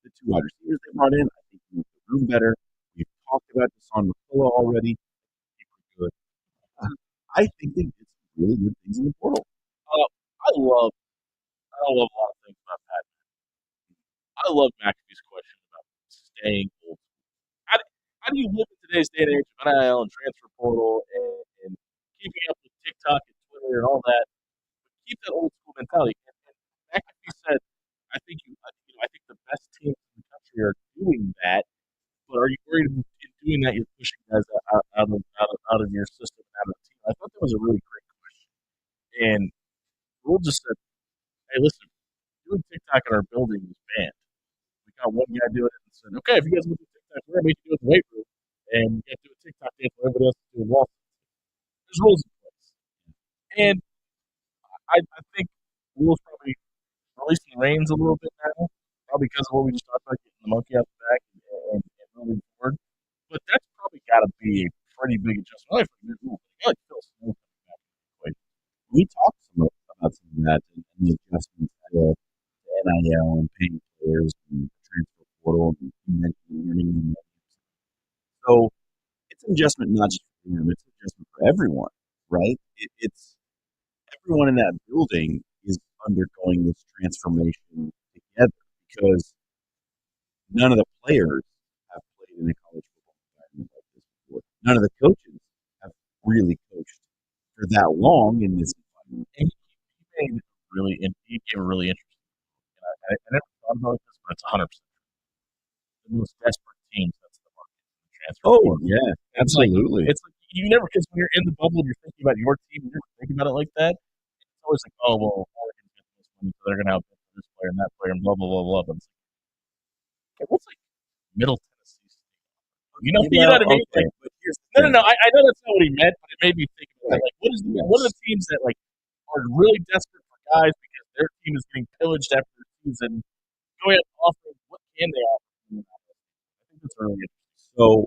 D: The two wide receivers they brought in, I think made the room better. We've talked about Deshaun McCullough already. Good. I think they did some really good things in the portal.
C: I love a lot of things about Pat. I love McAfee's question about staying old. How do you live in today's day and age of NIL and transfer portal and keeping up with TikTok and Twitter and all that? But keep that old school mentality. And McAfee said, I think the best teams in the country are doing that. But are you worried in doing that you're pushing guys out of your system, out of the team? I thought that was a really great question. And Rule just said, hey, listen, doing TikTok in our building is banned. We got one guy doing it and said, okay, if you guys want to do TikTok, we're going to make you do it in the weight room. And you got to do a TikTok dance while everybody else is doing walk. There's rules in place. And I think Rule's probably releasing reins a little bit now, probably because of what we just talked about, getting the monkey out the back and moving forward. But that's probably got to be a pretty big adjustment. I like Phil Snow coming back.
D: We talked about some of that and the adjustments to NIL and paying players and transfer portal and learning new methods. So it's an adjustment not just for them, it's an adjustment for everyone, right? It's everyone in that building is undergoing this transformation together because none of the players have played in a college football environment like this before. None of the coaches have really coached for that long in this environment.
C: And he gave a really interesting. I never thought about this, but it's 100%. The most desperate teams, that's the market. Transfer portal.
D: Yeah, absolutely.
C: It's like you never, because when you're in the bubble and you're thinking about your team, you're thinking about it like that. It's always like, oh, well, Oregon's getting this money, so they're going to have this player and that player and blah, blah, blah, blah. But it's like, okay, what's like Middle Tennessee? You know what I mean?
D: Okay,
C: no. I know that's not what he meant, but it made me think about it. Like, what are the teams that like are really desperate for guys because their team is getting pillaged after the season? Go ahead and offer. What can they offer? I think that's really interesting.
D: So,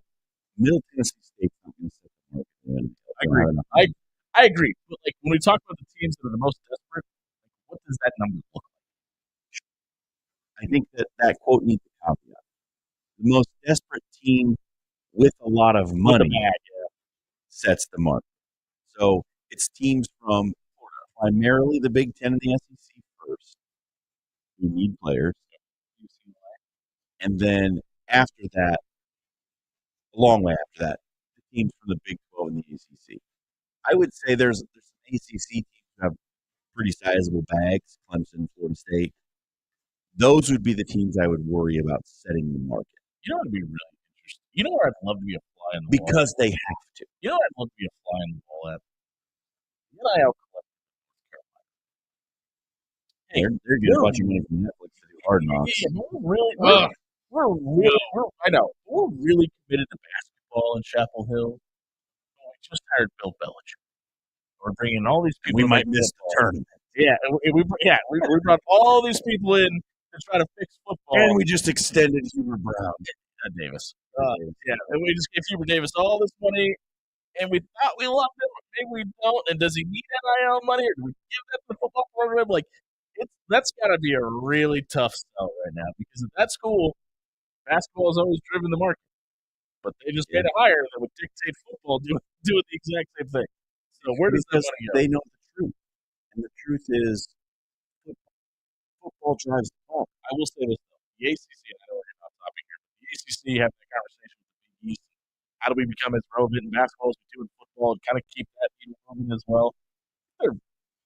D: Middle Tennessee State's not going to set the market.
C: I agree. I agree. But like when we talk about the teams that are the most desperate, like, what does that number look like?
D: I think that quote needs a caveat. The most desperate team with a lot of money sets the market. So it's teams from primarily the Big Ten and the SEC first, who need players. And then after that, a long way after that, the teams from the Big 12 and the ACC. I would say there's some ACC teams who have pretty sizable bags, Clemson, Florida State. Those would be the teams I would worry about setting the market.
C: You know what would be really interesting? You know where I'd love to be a fly in the wall?
D: Because they have to.
C: You know where I'd love to be a fly in the wall at? The NIL collective in North Carolina. Hey,
D: they're getting a bunch of money from Netflix to do Hard Knocks.
C: Yeah, I know. We're really committed to basketball in Chapel Hill. We just hired Bill Belichick. We're bringing all these people.
D: We might miss the tournament.
C: Yeah, we brought all these people in to try to fix football.
D: And we just extended Hubert Brown.
C: Davis. Yeah, and we just gave Hubert Davis all this money, and we thought we loved him. Maybe we don't. And does he need NIL money, or do we give that to the football program? Like, that's got to be a really tough sell right now because at that school, basketball has always driven the market, but they just made a hire that would dictate football doing the exact same thing. So where does that money go?
D: They know the truth, and the truth is football drives the ball.
C: I will say this though: the ACC, and I know we're not topic here, but the ACC have that conversation with the Big East. How do we become as relevant in basketball as we do in football, and kind of keep that in moving as well? The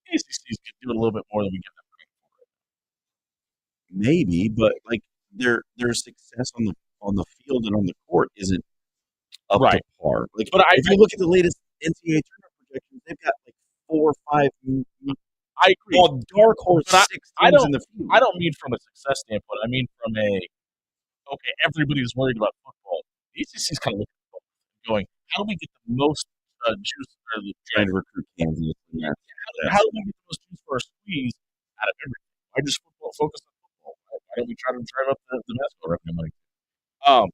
C: ACCs could do it a little bit more than we give them credit for.
D: Maybe, but like their success on the field and on the court isn't up to par. Like, but if you look at the latest NCAA tournament projections, they've got like 4 or 5.
C: I agree.
D: Well, dark horse 6 teams in the field.
C: I don't mean from a success standpoint. I mean from everybody's worried about football. The ACC's kind of looking at football, going, how do we get the most juice?
D: Trying to recruit Kansas.
C: How do we get the most juice for our squeeze out of everything? Why just focus on football? don't we try to drive up the basketball revenue money? Um,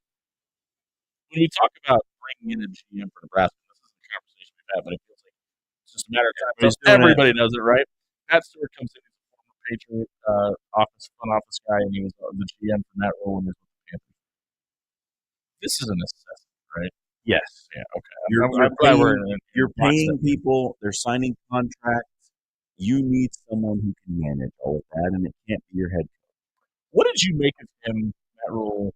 C: when we talk about bringing in a GM for Nebraska, this is a conversation we've had, but it feels like it's just a matter of time.
D: Everybody's doing
C: Everybody knows it, right? Pat Stewart comes in as a former Patriot front office guy, and he was the GM for that role when he was with the Panthers. This is a necessity, right?
D: Yes.
C: Yeah. Okay.
D: You're
C: I'm glad we're
D: You're paying people. They're signing contracts. You need someone who can manage all of that, and it can't be your head coach.
C: What did you make of him, Matt Rule,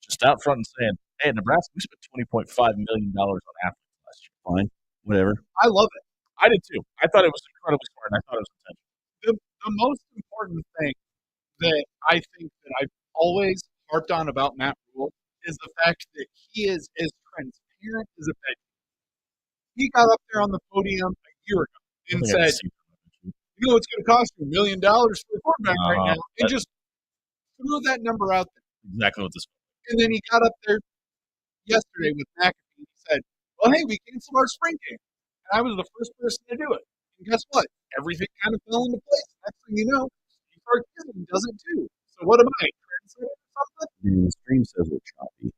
C: just out front and saying, "Hey, Nebraska, we spent $20.5 million on athletes last year."
D: Fine, whatever.
B: I love it.
C: I did too. I thought it was incredibly smart, and I thought it was intentional.
B: The most important thing that I think that I've always harped on about Matt Rule is the fact that he is as transparent as a bed. He got up there on the podium a year ago and said, "You know, it's going to cost you $1 million for a quarterback right now," and just threw that number out there.
C: Exactly what this.
B: And then he got up there yesterday with McAfee and he said, "Well, hey, we canceled our spring game," and I was the first person to do it. And guess what? Everything kind of fell into place. Next thing you know, Steve Sarkisian does it too. So what am I, translator or something?
D: And the stream says we're choppy.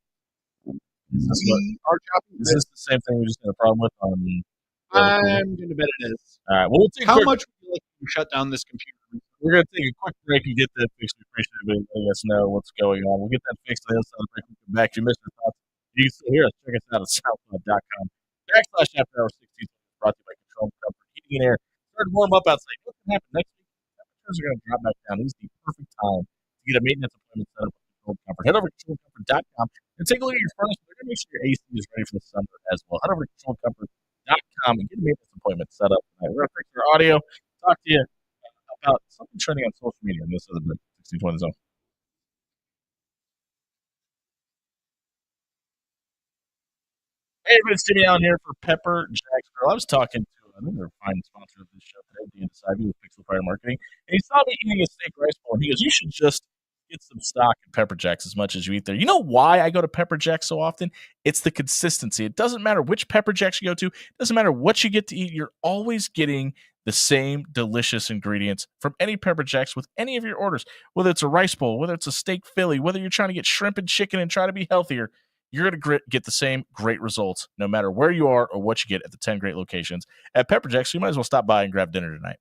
C: Is this the same thing we just had a problem with on the?
B: I'm going to bet it is.
C: All right. Well, we'll take
B: How much would you like to shut down this computer?
C: We're going to take a quick break and get that fixed. We appreciate everybody letting us know what's going on. We'll get that fixed on the other side of the break. We'll come back. If you missed our thoughts, you can still hear us. Check us out at southpod.com/after-hour 16 brought to you by Control Comfort Heating and Air. Start to warm up outside. What's going to happen next week? Temperatures are going to drop back down. This is the perfect time to get a maintenance appointment set up with Control Comfort. Head over to controlcomfort.com and take a look at your furnace. They're going to make sure your AC is ready for the summer as well. Head over to controlcomfort.com and get a maintenance appointment set up tonight. We're going to fix your audio, talk to you about something trending on social media in this other break. 1620 Zone. Hey, everybody, it's Timmy Allen here for Pepper Jack's Grill. I was talking to another fine sponsor of this show today, Dan Desivey with Pixel Fire Marketing, and he saw me eating a steak rice bowl, and he goes, "You should just get some stock in Pepper Jack's as much as you eat there." You know why I go to Pepper Jack's so often? It's the consistency. It doesn't matter which Pepper Jack's you go to. It doesn't matter what you get to eat. You're always getting the same delicious ingredients from any Pepper Jack's with any of your orders, whether it's a rice bowl, whether it's a steak Philly, whether you're trying to get shrimp and chicken and try to be healthier. You're going to get the same great results no matter where you are or what you get at the 10 great locations at Pepper Jack's. So you might as well stop by and grab dinner tonight.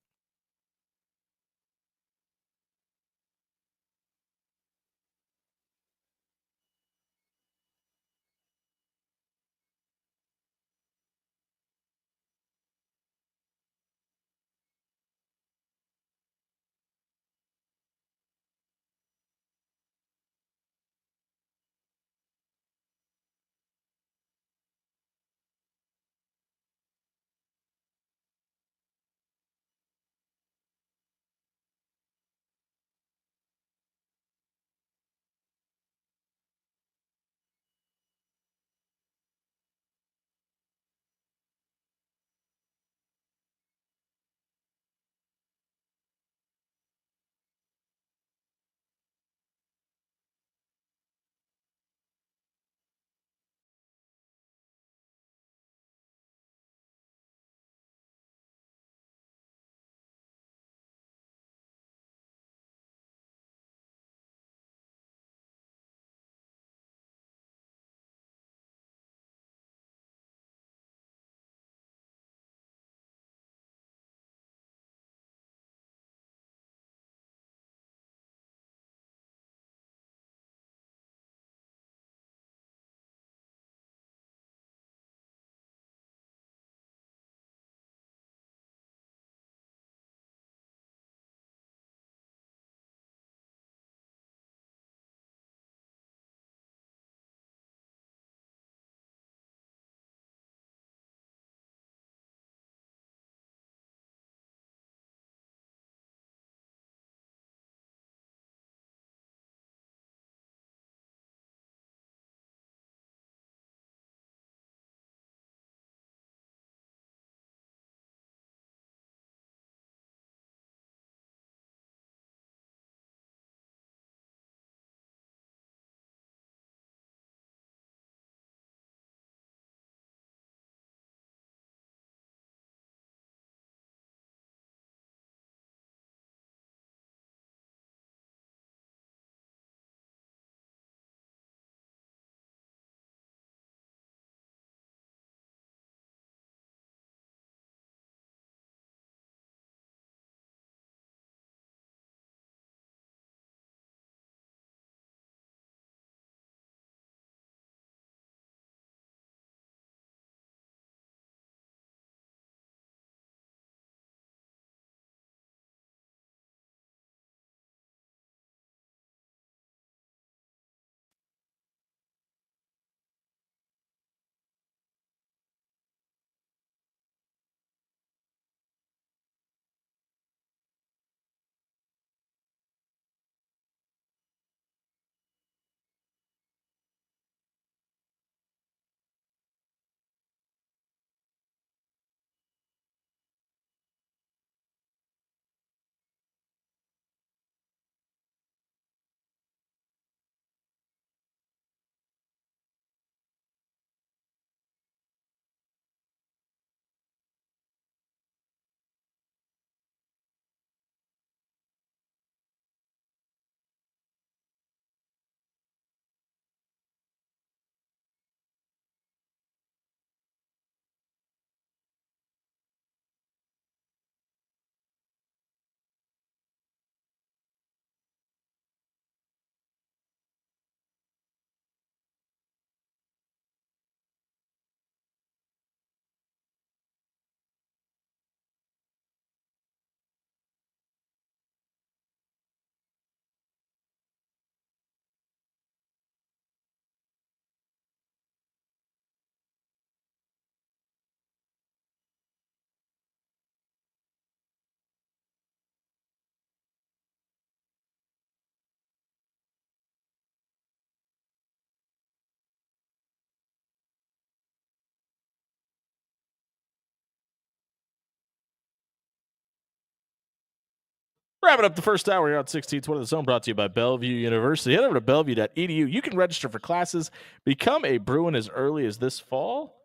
C: Wrapping up the first hour here on 1620 The Zone, brought to you by Bellevue University. Head over to bellevue.edu. You can register for classes, become a Bruin as early as this fall.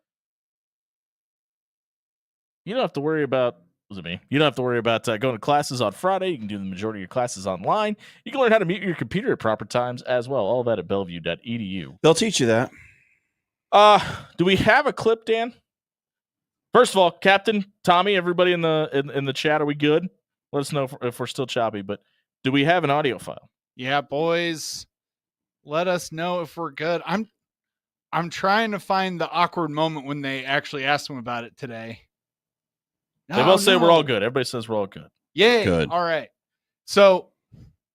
C: You don't have to worry about, was it me? You don't have to worry about going to classes on Friday. You can do the majority of your classes online. You can learn how to mute your computer at proper times as well. All that at bellevue.edu.
D: They'll teach you that.
C: Do we have a clip, Dan? First of all, Captain, Tommy, everybody in the chat, are we good? Let us know if we're still choppy, but do we have an audio file?
B: Yeah, boys. Let us know if we're good. I'm trying to find the awkward moment when they actually asked him about it today.
C: They both say we're all good. Everybody says we're all good.
B: Yay.
D: Good.
B: All right. So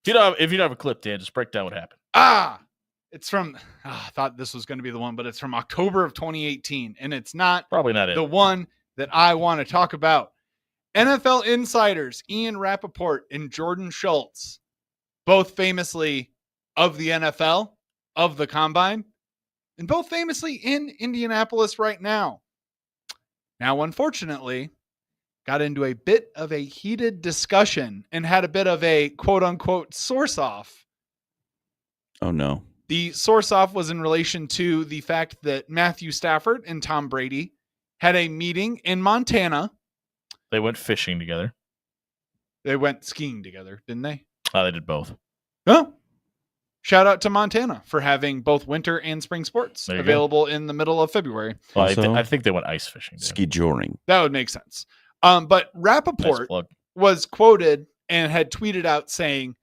C: If you don't have a clip, Dan, just break down what happened.
B: it's from I thought this was going to be the one, but it's from October of 2018, and it's not
C: Probably not it.
B: the one that I want to talk about. NFL insiders Ian Rappaport and Jordan Schultz, both famously of the NFL, of the Combine, and both famously in Indianapolis right now. Now, unfortunately, got into a bit of a heated discussion and had a bit of a quote-unquote source-off.
D: Oh, no.
B: The source-off was in relation to the fact that Matthew Stafford and Tom Brady had a meeting in Montana.
C: They went fishing together.
B: They went skiing together, didn't they?
C: They did both.
B: Oh, shout out to Montana for having both winter and spring sports
C: There you
B: available in the middle of February.
C: Well,
D: Also,
C: I think they went ice fishing. Dan.
D: Ski joring.
B: That would make sense. But
C: Nice
B: Rappaport
C: plug.
B: was quoted and had tweeted out saying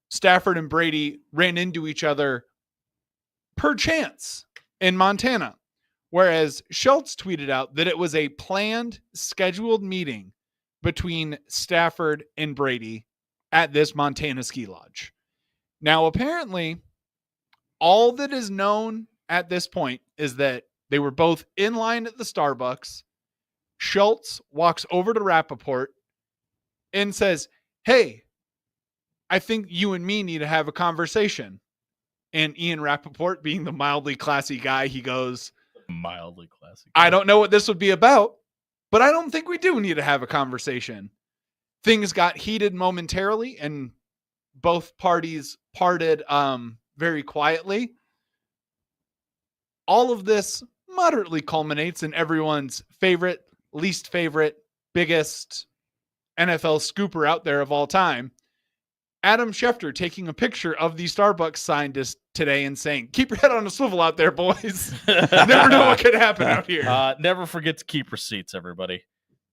B: Stafford and Brady ran into each other per chance in Montana. Whereas Schultz tweeted out that it was a planned, scheduled meeting between Stafford and Brady at this Montana ski lodge. Now, apparently, all that is known at this point is that they were both in line at the Starbucks. Schultz walks over to Rappaport and says, "Hey, I think you and me need to have a conversation." And Ian Rappaport, being the mildly classy guy, he goes,
C: Mildly classic.
B: "I don't know what this would be about, but I don't think we do need to have a conversation." Things got heated momentarily and both parties parted very quietly. All of this moderately culminates in everyone's favorite, least favorite, biggest NFL scooper out there of all time, Adam Schefter, taking a picture of the Starbucks sign today and saying, "Keep your head on a swivel out there, boys. Never know what could happen out here."
C: Never forget to keep receipts, everybody.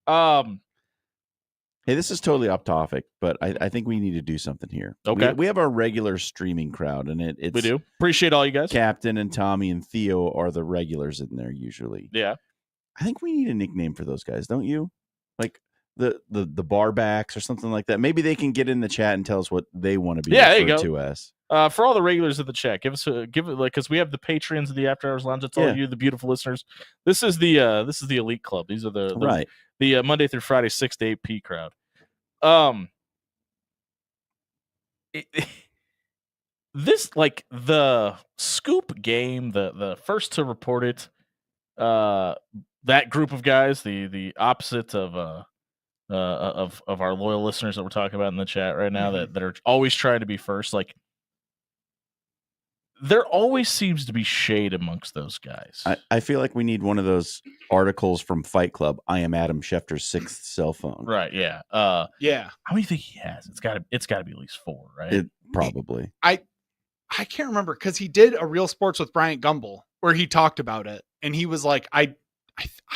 D: Hey, this is totally off topic, but I think we need to do something here.
C: Okay.
D: We have our regular streaming crowd, and it's
C: We do. Appreciate all you guys.
D: Captain and Tommy and Theo are the regulars in there usually.
C: Yeah.
D: I think we need a nickname for those guys, don't you? Like the barbacks or something like that. Maybe they can get in the chat and tell us what they want to be
C: Yeah, there you
D: referred
C: go.
D: to as.
C: For all the regulars of the chat, give it like because we have the patrons of the After Hours Lounge. That's all
D: Yeah.
C: of you, the beautiful listeners. This is the elite club. These are the
D: Right.
C: the Monday through Friday 6 to 8 p crowd. This like the scoop game, the first to report it, that group of guys, the opposite of our loyal listeners that we're talking about in the chat right now, that are always trying to be first, like there always seems to be shade amongst those guys.
D: I feel like we need one of those articles from Fight Club. I am Adam Schefter's sixth cell phone.
C: Right, yeah.
B: Yeah.
C: How many do you think he has? It's gotta be at least 4, right?
D: It probably.
B: I can't remember because he did a Real Sports with Bryant Gumbel where he talked about it. And he was like, I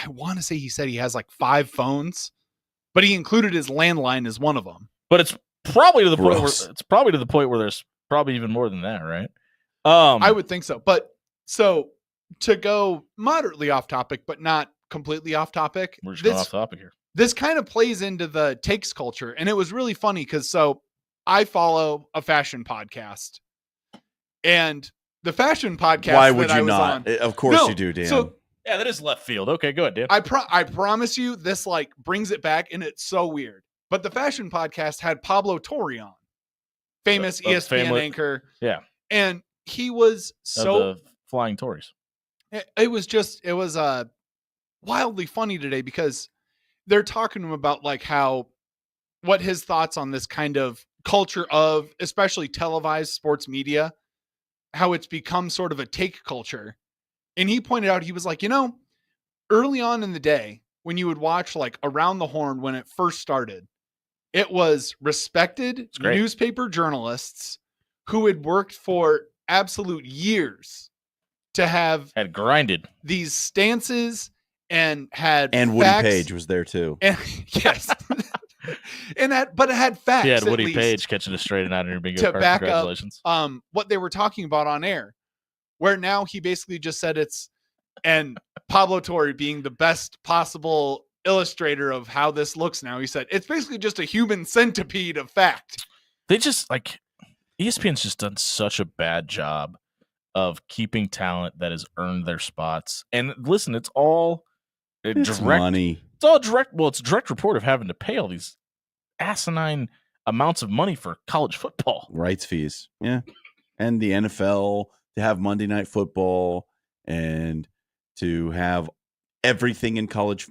B: want to say he said he has like 5 phones, but he included his landline as one of them.
C: But it's probably to the point
D: Gross.
C: where there's probably even more than that, right?
B: I would think so. But so to go moderately off topic, but not completely off topic,
C: We're just going off topic here.
B: this kind of plays into the takes culture. And it was really funny because so I follow a fashion podcast, and the fashion podcast
D: Why would
B: that I
D: you
B: was
D: not?
B: on,
D: Of course
B: No,
D: you do, Dan.
B: so
C: Yeah, that is left field. Okay, go ahead, Dan.
B: I promise you this like brings it back, and it's so weird. But the fashion podcast had Pablo Torre on, famous ESPN
C: family-
B: anchor.
C: Yeah.
B: And he was so
C: Of the Flying Tories.
B: it was wildly funny today because they're talking to him about like how what his thoughts on this kind of culture of especially televised sports media, how it's become sort of a take culture. And he pointed out, he was like, early on in the day when you would watch like Around the Horn when it first started, it was respected newspaper journalists who had worked for absolute years to had
C: grinded
B: these stances and
D: Woody
B: facts.
D: Page was there too.
B: And, yes. But it had facts.
C: Yeah, Woody Page catching a straight and out in your bingo card.
B: Back
C: Congratulations.
B: up what they were talking about on air, where now he basically just said and Pablo Torre being the best possible illustrator of how this looks now. He said, it's basically just a human centipede of fact.
C: They just ESPN's just done such a bad job of keeping talent that has earned their spots. And listen, it's all direct
D: money.
C: It's all direct. Well, it's a direct report of having to pay all these asinine amounts of money for college football.
D: Rights fees. Yeah. And the NFL to have Monday Night Football and to have everything in college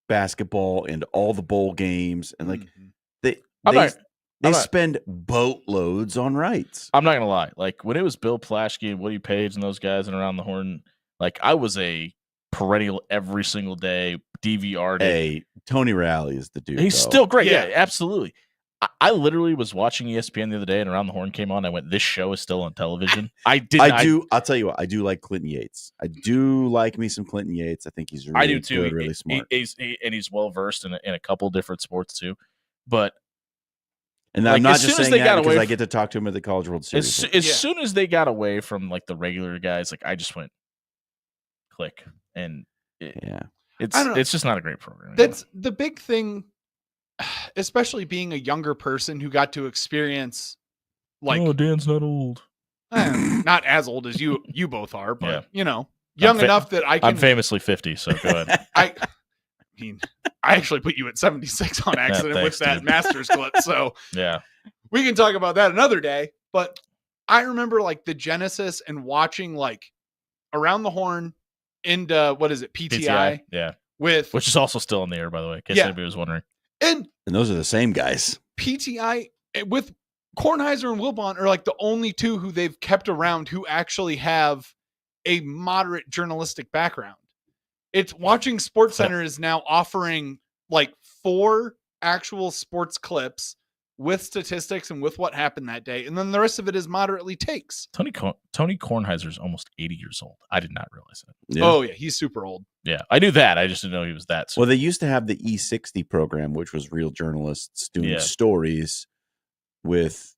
D: basketball and all the bowl games. And they spend boatloads on rights.
C: I'm not going to lie. Like when it was Bill Plaschke and Woody Page and those guys and Around the Horn, like I was a perennial every single day DVR.
D: Hey, Tony Rowley is the dude.
C: He's still great. Yeah, absolutely. I literally was watching ESPN the other day and Around the Horn came on. I went, this show is still on television. I'll
D: tell you what, I do like Clinton Yates. I do like me some Clinton Yates. I think he's really good, too. Really smart.
C: He's well versed in a couple different sports too. But
D: and I'm not just saying that because I get to talk to him at the College World Series.
C: As soon as they got away from like the regular guys, like I just went click and it's just not a great program.
B: That's the big thing. Especially being a younger person who got to experience
C: Dan's not old.
B: Not as old as you both are, but young enough that I can.
C: I'm famously 50, so go ahead.
B: I actually put you at 76 on accident with that Masters clip. So
C: yeah,
B: we can talk about that another day. But I remember like the genesis and watching like Around the Horn into what is it? PTI.
C: Yeah.
B: Which
C: is also still on the air, by the way, in case anybody was wondering.
B: And
D: those are the same guys.
B: PTI with Kornheiser and Wilbon are like the only two who they've kept around who actually have a moderate journalistic background. It's watching SportsCenter is now offering like 4 actual sports clips with statistics and with what happened that day. And then the rest of it is moderately takes.
C: Tony Kornheiser is almost 80 years old. I did not realize that.
B: Yeah. Oh, yeah. He's super old.
C: Yeah. I knew that. I just didn't know he was that.
D: Well, they used to have the E60 program, which was real journalists doing stories with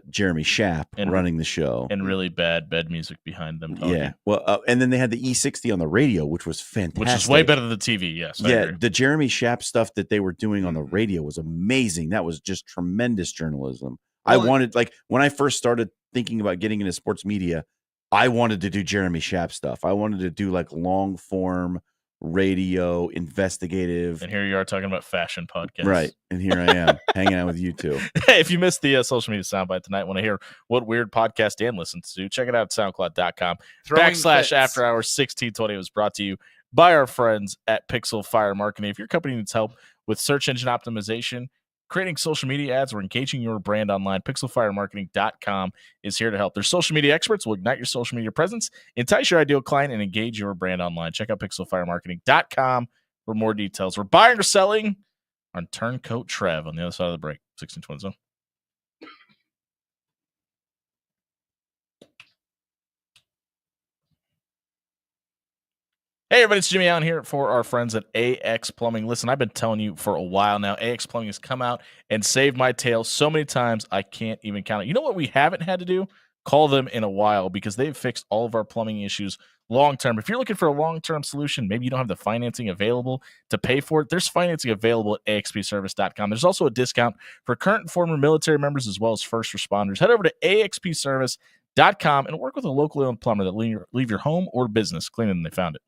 D: Jeremy Schaap running the show.
C: And really bad bed music behind them talking.
D: Yeah. Well, and then they had the E60 on the radio, which was fantastic.
C: Which is way better than the TV, yes.
D: Yeah, the Jeremy Schaap stuff that they were doing on the radio was amazing. That was just tremendous journalism. Well, I wanted, like, when I first started thinking about getting into sports media, I wanted to do Jeremy Schaap stuff. I wanted to do, like, long-form radio, investigative.
C: And here you are talking about fashion podcasts.
D: Right. And here I am hanging out with you two.
C: Hey, if you missed the social media soundbite tonight, want to hear what weird podcast Dan listens to, check it out at SoundCloud.com/After Hours 1620. It was brought to you by our friends at Pixel Fire Marketing. If your company needs help with search engine optimization, creating social media ads, or engaging your brand online, pixelfiremarketing.com is here to help. Their social media experts will ignite your social media presence, entice your ideal client, and engage your brand online. Check out pixelfiremarketing.com for more details. We're buying or selling on Turncoat Trev on the other side of the break. 1620 zone. Hey, everybody, it's Jimmy Allen here for our friends at AX Plumbing. Listen, I've been telling you for a while now, AX Plumbing has come out and saved my tail so many times I can't even count it. You know what we haven't had to do? Call them in a while because they've fixed all of our plumbing issues long-term. If you're looking for a long-term solution, maybe you don't have the financing available to pay for it, there's financing available at axpservice.com. There's also a discount for current and former military members as well as first responders. Head over to axpservice.com and work with a locally owned plumber that leave your home or business cleaner than they found it.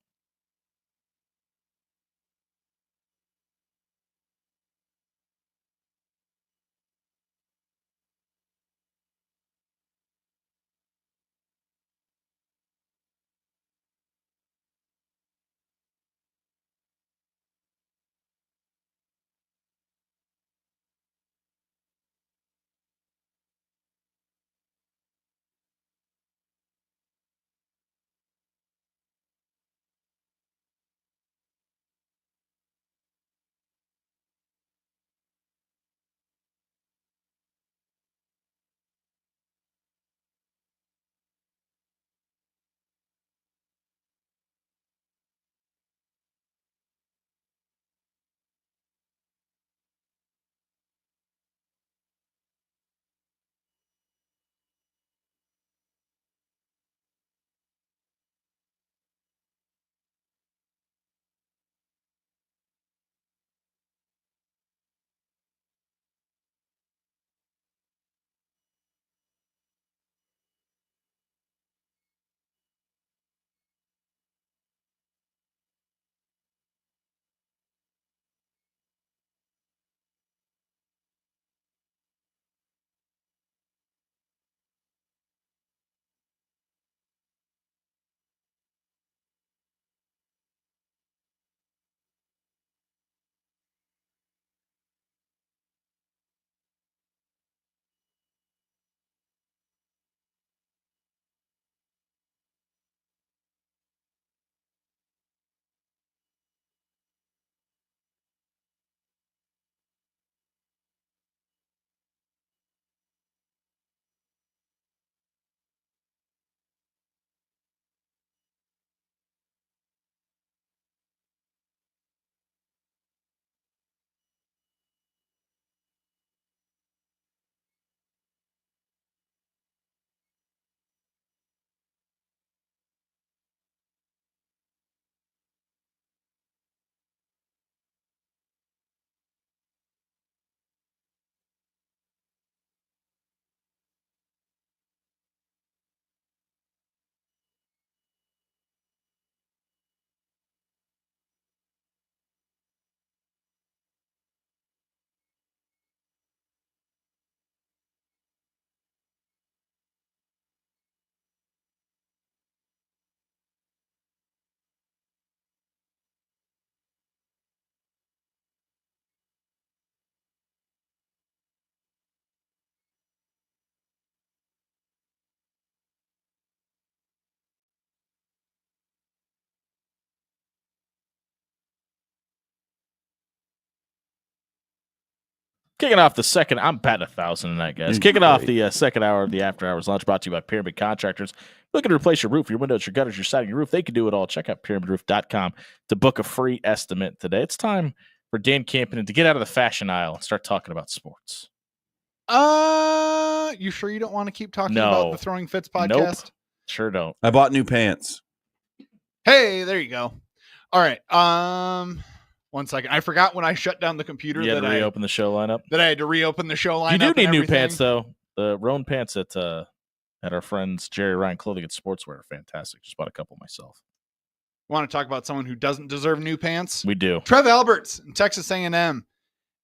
C: Kicking off the second, I'm batting 1,000 tonight, guys. Kicking off the second hour of the After Hours Lunch, brought to you by Pyramid Contractors. Looking to replace your roof, your windows, your gutters, your siding, your roof. They can do it all. Check out pyramidroof.com to book a free estimate today. It's time for Dan Campinen to get out of the fashion aisle and start talking about sports.
B: You sure you don't want to keep talking about the Throwing Fits podcast?
C: Nope. Sure don't.
D: I bought new pants.
B: Hey, there you go. All right. 1 second. I forgot when I shut down the computer
C: You had to reopen the show lineup.
B: That I had to reopen the show lineup.
C: You do need new pants, though. The Roan pants at our friends Jerry Ryan Clothing and Sportswear are fantastic. Just bought a couple myself.
B: Want to talk about someone who doesn't deserve new pants?
C: We do.
B: Trev Alberts and Texas A&M.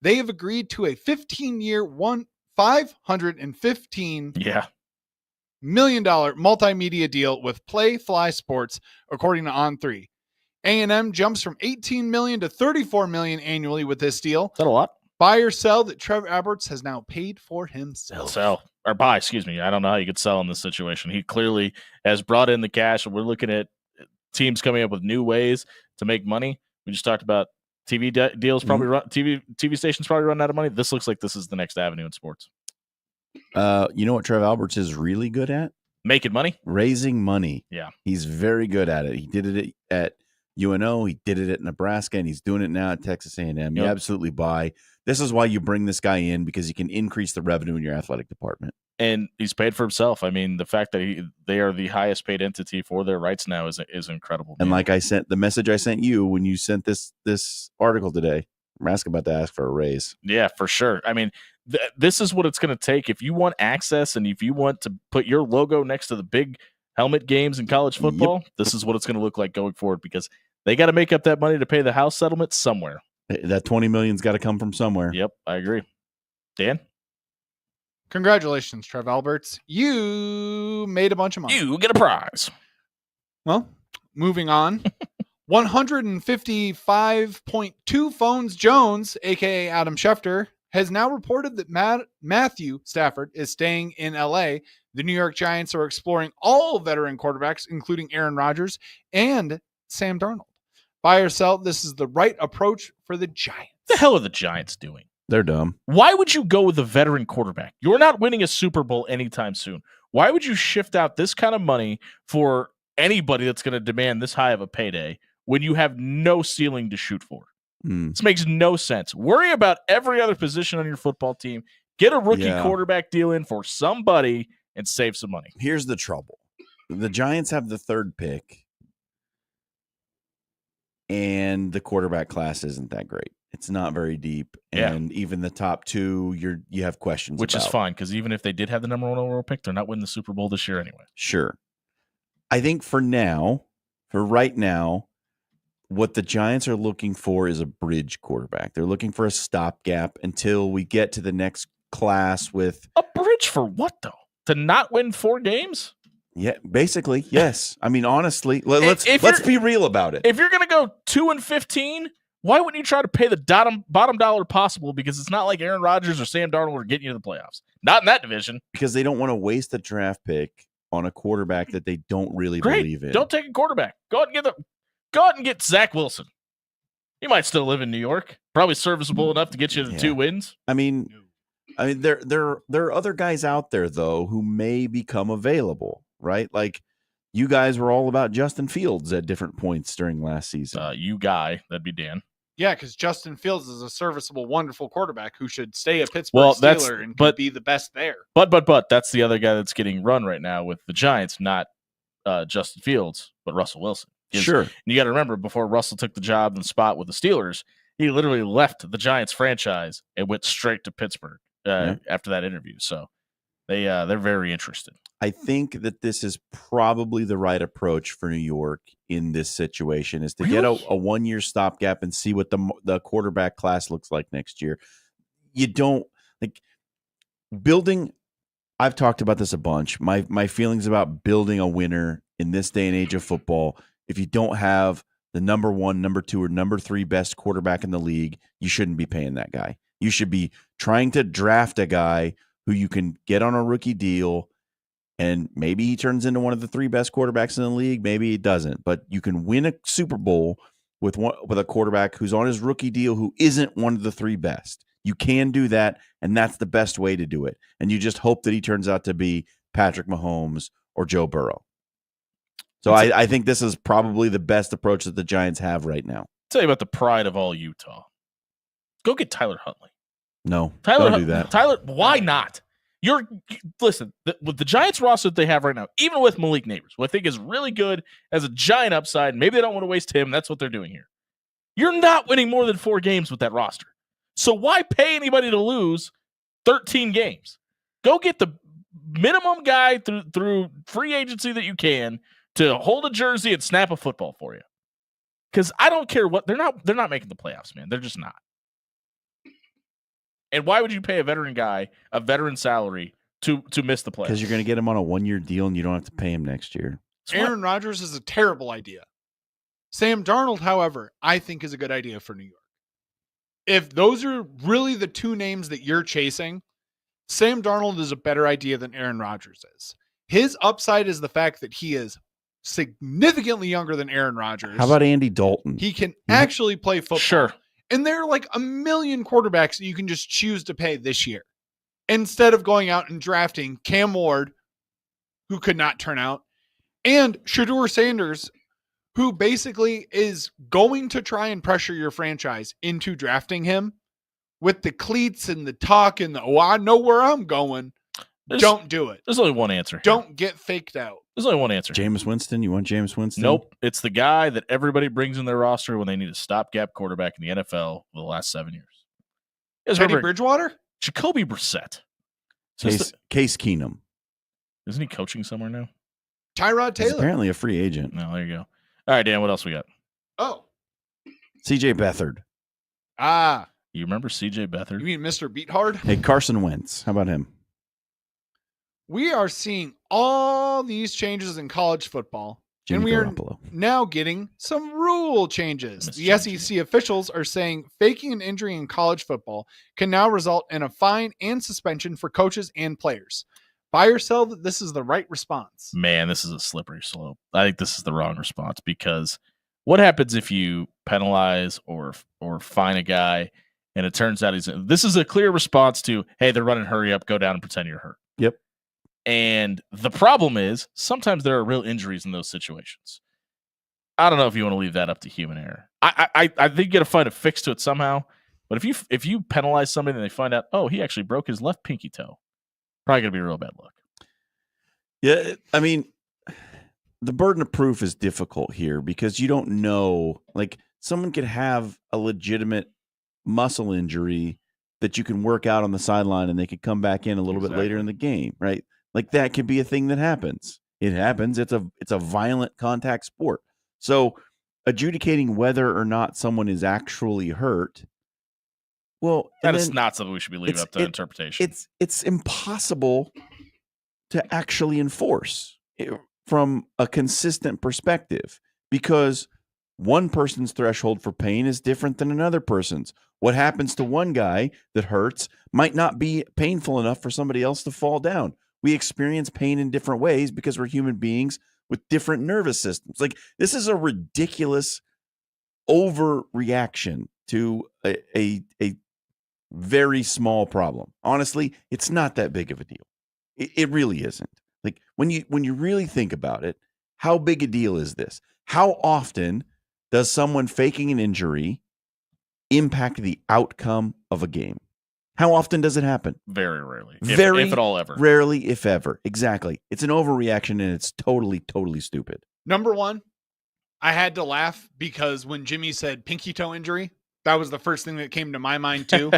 B: They have agreed to a 15-year, $515 million multimedia deal with Play Fly Sports, according to On3. A&M jumps from $18 million to $34 million annually with this deal.
C: Is that a lot?
B: Buy or sell that Trev Alberts has now paid for himself.
C: Sell or buy, excuse me. I don't know how you could sell in this situation. He clearly has brought in the cash. We're looking at teams coming up with new ways to make money. We just talked about TV deals probably TV stations probably running out of money. This looks like this is the next avenue in sports.
D: You know what Trev Alberts is really good at?
C: Making money?
D: Raising money.
C: Yeah.
D: He's very good at it. He did it at UNO, he did it at Nebraska, and he's doing it now at Texas A&M. You absolutely buy. This is why you bring this guy in, because you can increase the revenue in your athletic department.
C: And he's paid for himself. I mean, the fact that they are the highest paid entity for their rights now is incredible.
D: And like I sent the message I sent you when you sent this article today, Nebraska about to ask for a raise.
C: Yeah, for sure. I mean, this is what it's going to take if you want access and if you want to put your logo next to the big helmet games in college football. Yep. This is what it's going to look like going forward, because they got to make up that money to pay the house settlement somewhere.
D: That $20 million's got to come from somewhere.
C: Yep, I agree. Dan?
B: Congratulations, Trev Alberts. You made a bunch of money.
C: You get a prize.
B: Well, moving on. 155.2 Phones Jones, a.k.a. Adam Schefter, has now reported that Matthew Stafford is staying in L.A. The New York Giants are exploring all veteran quarterbacks, including Aaron Rodgers and Sam Darnold. Buy or sell, this is the right approach for the Giants.
C: What the hell are the Giants doing?
D: They're dumb.
C: Why would you go with a veteran quarterback? You're not winning a Super Bowl anytime soon. Why would you shift out this kind of money for anybody that's going to demand this high of a payday when you have no ceiling to shoot for? This makes no sense. Worry about every other position on your football team. Get a rookie quarterback deal in for somebody and save some money.
D: Here's the trouble. The Giants have the third pick, and the quarterback class isn't that great. It's not very deep, and even the top two, you have questions
C: Which
D: about.
C: is fine, because even if they did have the number one overall pick, they're not winning the Super Bowl this year anyway.
D: Sure. I think for right now, what the Giants are looking for is a bridge quarterback. They're looking for a stopgap until we get to the next class with...
C: A bridge for what, though? To not win 4 games?
D: Yeah, basically, yes. I mean, honestly, let's be real about it.
C: If you're going to go 2-15, why wouldn't you try to pay the bottom dollar possible? Because it's not like Aaron Rodgers or Sam Darnold are getting you to the playoffs. Not in that division.
D: Because they don't want to waste a draft pick on a quarterback that they don't really believe in.
C: Don't take a quarterback. Go out and get Zach Wilson. He might still live in New York. Probably serviceable enough to get you to 2 wins.
D: I mean, there are other guys out there though who may become available, right? Like you guys were all about Justin Fields at different points during last season.
C: That'd be Dan.
B: Yeah, because Justin Fields is a serviceable, wonderful quarterback who should stay a Pittsburgh Steeler and could be the best there.
C: But that's the other guy that's getting run right now with the Giants, not Justin Fields, but Russell Wilson.
D: Sure.
C: You got to remember, before Russell took the job and spot with the Steelers, he literally left the Giants franchise and went straight to Pittsburgh after that interview. So they're very interested.
D: I think that this is probably the right approach for New York in this situation, is to get a 1-year stopgap and see what the quarterback class looks like next year. You don't like building. I've talked about this a bunch. My feelings about building a winner in this day and age of football. If you don't have the number 1, number 2, or number 3 best quarterback in the league, you shouldn't be paying that guy. You should be trying to draft a guy who you can get on a rookie deal, and maybe he turns into one of the 3 best quarterbacks in the league. Maybe he doesn't, but you can win a Super Bowl with a quarterback who's on his rookie deal who isn't one of the 3 best. You can do that, and that's the best way to do it. And you just hope that he turns out to be Patrick Mahomes or Joe Burrow. So I think this is probably the best approach that the Giants have right now.
C: Tell you about the pride of all Utah. Go get Tyler Huntley.
D: No,
C: Tyler,
D: don't do that.
C: Tyler, why not? Listen, with the Giants roster that they have right now, even with Malik Neighbors, who I think is really good as a giant upside, maybe they don't want to waste him. That's what they're doing here. You're not winning more than 4 games with that roster. So why pay anybody to lose 13 games? Go get the minimum guy through free agency that you can to hold a jersey and snap a football for you. Because I don't care what they're not making the playoffs, man. They're just not. And why would you pay a veteran guy a veteran salary to miss the playoffs?
D: Because you're going to get him on a 1-year deal and you don't have to pay him next year.
B: Aaron Rodgers is a terrible idea. Sam Darnold, however, I think is a good idea for New York. If those are really the 2 names that you're chasing, Sam Darnold is a better idea than Aaron Rodgers is. His upside is the fact that he is significantly younger than Aaron Rodgers.
D: How about Andy Dalton?
B: He can actually play football.
C: Sure.
B: And there are like a million quarterbacks that you can just choose to pay this year instead of going out and drafting Cam Ward, who could not turn out, and Shedeur Sanders, who basically is going to try and pressure your franchise into drafting him with the cleats and the talk and the, oh, I know where I'm going. Don't do it.
C: There's only one answer here.
B: Don't get faked out.
C: There's only one answer.
D: Jameis Winston? You want Jameis Winston?
C: Nope. It's the guy that everybody brings in their roster when they need a stopgap quarterback in the NFL for the last 7 years. You guys
B: Teddy
C: remember
B: Bridgewater?
C: Jacoby Brissett.
D: Case Keenum.
C: Isn't he coaching somewhere now?
B: Tyrod
D: He's
B: Taylor.
D: apparently a free agent.
C: No, there you go. All right, Dan, what else we got?
B: Oh.
D: CJ Beathard.
B: Ah.
C: You remember CJ Beathard?
B: You mean Mr. Beathard?
D: Hey, Carson Wentz. How about him?
B: We are seeing all these changes in college football.
D: Jimmy
B: and we
D: Garoppolo.
B: are now getting some rule changes.
C: Mr.
B: The SEC officials are saying faking an injury in college football can now result in a fine and suspension for coaches and players. Buy or sell that this is the right response.
C: Man, this is a slippery slope. I think this is the wrong response because what happens if you penalize or fine a guy and it turns out this is a clear response to, hey, they're running, hurry up, go down and pretend you're hurt.
D: Yep.
C: And the problem is sometimes there are real injuries in those situations. I don't know if you want to leave that up to human error. I think you got to find a fix to it somehow. But if you penalize somebody and they find out, oh, he actually broke his left pinky toe, probably going to be a real bad look.
D: Yeah, I mean, the burden of proof is difficult here because you don't know. Like, someone could have a legitimate muscle injury that you can work out on the sideline and they could come back in a little bit later in the game, right? Like, that could be a thing that happens. It happens. It's a violent contact sport. So adjudicating whether or not someone is actually hurt, well,
C: that is not something we should be leaving up to interpretation.
D: It's impossible to actually enforce from a consistent perspective because one person's threshold for pain is different than another person's. What happens to one guy that hurts might not be painful enough for somebody else to fall down. We experience pain in different ways because we're human beings with different nervous systems. Like, this is a ridiculous overreaction to a very small problem. Honestly, it's not that big of a deal. It really isn't. Like, when you really think about it, how big a deal is this? How often does someone faking an injury impact the outcome of a game? How often does it happen?
C: Very rarely.
D: Very
C: if at all ever.
D: Rarely, if ever. Exactly. It's an overreaction and it's totally, totally stupid.
B: Number one, I had to laugh because when Jimmy said pinky toe injury, that was the first thing that came to my mind too.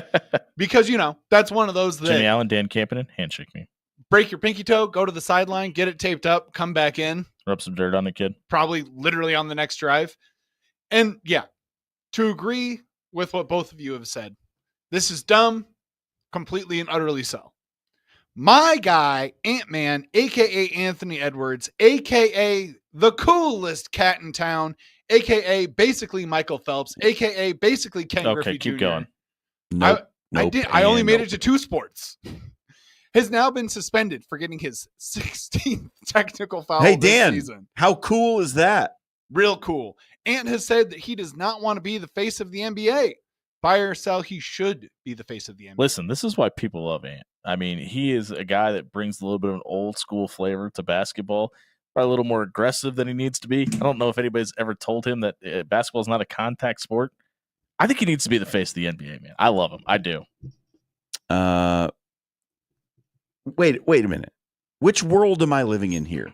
B: Because, that's one of those that
C: Jimmy Allen, Dan Campanen, handshake me.
B: Break your pinky toe, go to the sideline, get it taped up, come back in.
C: Rub some dirt on the kid.
B: Probably literally on the next drive. And yeah, to agree with what both of you have said, this is dumb, completely and utterly so. My guy, Ant-Man, a.k.a. Anthony Edwards, a.k.a. the coolest cat in town, a.k.a. basically Michael Phelps, a.k.a. basically Ken Griffey Jr.
C: Keep going.
B: I only made it to 2 sports. Has now been suspended for getting his 16th technical foul
D: Hey,
B: this
D: Dan,
B: season.
D: How cool is that?
B: Real cool. Ant has said that he does not want to be the face of the NBA. buy or sell, he should be the face of the NBA.
C: Listen, this is why people love Ant. I mean, he is a guy that brings a little bit of an old school flavor to basketball. Probably a little more aggressive than he needs to be. I don't know if anybody's ever told him that basketball is not a contact sport. I think he needs to be the face of the NBA, man. I love him. I do.
D: Wait a minute. Which world am I living in here?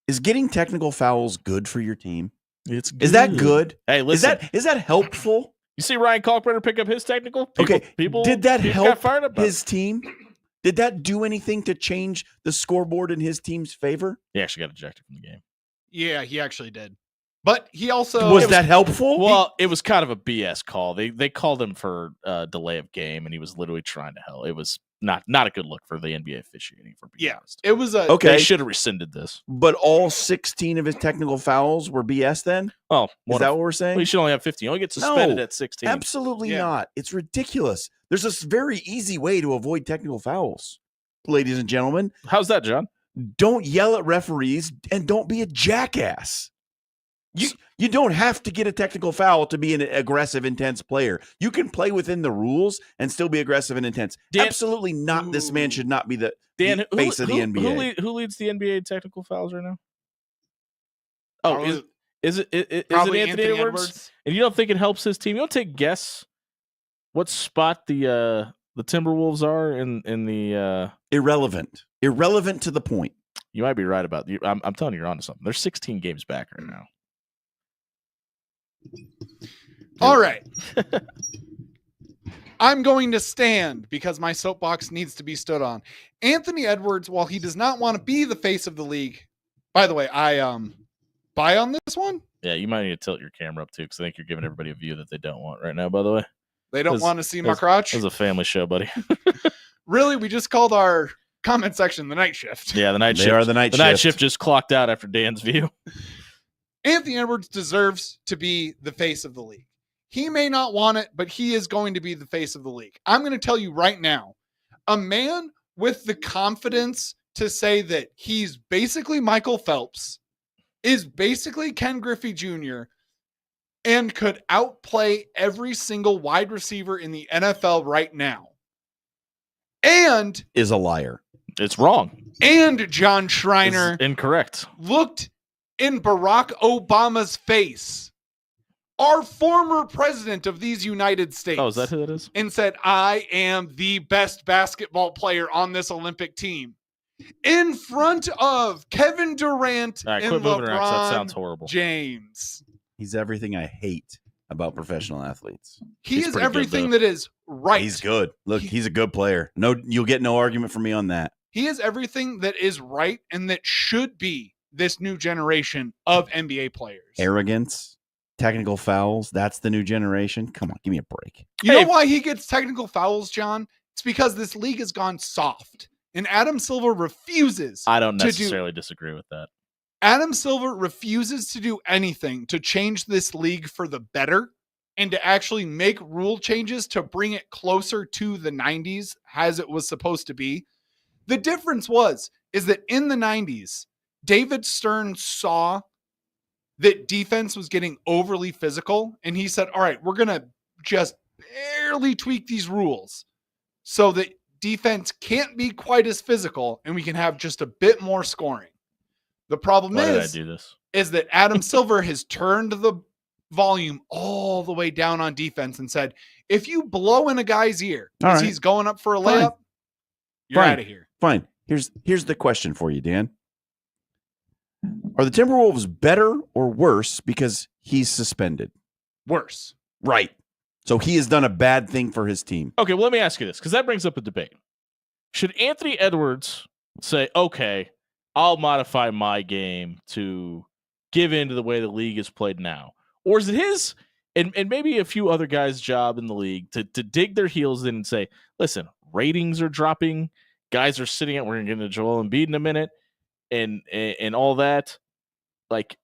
D: Is getting technical fouls good for your team?
C: Is
D: that good?
C: Hey, listen.
D: Is that helpful?
C: You see Ryan Kalkbrenner pick up his technical?
D: Did that help
C: got fired up
D: his team? Did that do anything to change the scoreboard in his team's favor?
C: He actually got ejected from the game.
B: Yeah, he actually did. But he also
D: was that helpful?
C: Well, it was kind of a BS call. They called him for delay of game, and he was literally trying to hell. It was not a good look for the NBA officiating. For being honest,
B: it was a
D: okay.
C: They should have rescinded this.
D: But all 16 of his technical fouls were BS. Then,
C: is
D: that what we're saying?
C: Well, you should only have 15. You only get suspended at 16.
D: Absolutely not. It's ridiculous. There's a very easy way to avoid technical fouls, ladies and gentlemen.
C: How's that, John?
D: Don't yell at referees and don't be a jackass. You don't have to get a technical foul to be an aggressive, intense player. You can play within the rules and still be aggressive and intense. Dan, absolutely not. This man should not be the face of the NBA.
C: Who leads the NBA technical fouls right now? Oh, is it Anthony Edwards? And you don't think it helps his team? You don't take a guess what spot the Timberwolves are in the
D: irrelevant to the point.
C: You might be right about you. I'm telling you, you're onto something. They're 16 games back right now.
B: All right. I'm going to stand because my soapbox needs to be stood on. Anthony Edwards, while he does not want to be the face of the league, by the way, I buy on this one.
C: Yeah, you might need to tilt your camera up too, because I think you're giving everybody a view that they don't want right now, by the way.
B: They don't want to see my crotch?
C: It was a family show, buddy.
B: Really? We just called our comment section the night shift.
C: Yeah, the night shift.
D: They are the night shift.
C: The night shift just clocked out after Dan's view.
B: Anthony Edwards deserves to be the face of the league. He may not want it, but he is going to be the face of the league. I'm going to tell you right now, a man with the confidence to say that he's basically Michael Phelps, is basically Ken Griffey Jr., and could outplay every single wide receiver in the NFL right now. And
D: is a liar.
C: It's wrong.
B: And John Schreiner
C: incorrect.
B: Looked in Barack Obama's face, our former president of these United States.
C: Oh, is that who that is?
B: And said, I am the best basketball player on this Olympic team. In front of Kevin Durant and LeBron
C: that sounds horrible.
B: James.
D: He's everything I hate about professional athletes.
B: He is everything that is right.
D: He's good. Look, he's a good player. No, you'll get no argument from me on that.
B: He is everything that is right and that should be this new generation of NBA players.
D: Arrogance, technical fouls. That's the new generation. Come on, give me a break.
B: You know why he gets technical fouls, John? It's because this league has gone soft. And Adam Silver refuses.
C: I don't necessarily disagree with that.
B: Adam Silver refuses to do anything to change this league for the better and to actually make rule changes to bring it closer to the 90s as it was supposed to be. The difference is that in the 90s, David Stern saw that defense was getting overly physical, and he said, all right, we're going to just barely tweak these rules so that defense can't be quite as physical and we can have just a bit more scoring. The problem is that Adam Silver has turned the volume all the way down on defense and said, if you blow in a guy's ear because he's going up for a layup, you're out of here.
D: Fine. Here's the question for you, Dan. Are the Timberwolves better or worse because he's suspended?
B: Worse.
D: Right. So he has done a bad thing for his team.
C: Okay, well, let me ask you this, because that brings up a debate. Should Anthony Edwards say, okay, I'll modify my game to give in to the way the league is played now? Or is it his and maybe a few other guys' job in the league to dig their heels in and say, listen, ratings are dropping, guys are sitting out, we're going to get into Joel Embiid in a minute, and all that. Like,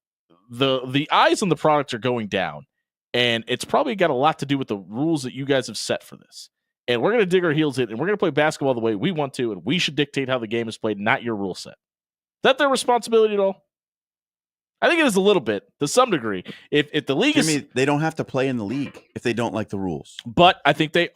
C: the eyes on the product are going down, and it's probably got a lot to do with the rules that you guys have set for this. And we're going to dig our heels in, and we're going to play basketball the way we want to, and we should dictate how the game is played, not your rule set. Is that their responsibility at all? I think it is a little bit to some degree. If the league
D: Jimmy, they don't have to play in the league if they don't like the rules.
C: but I think they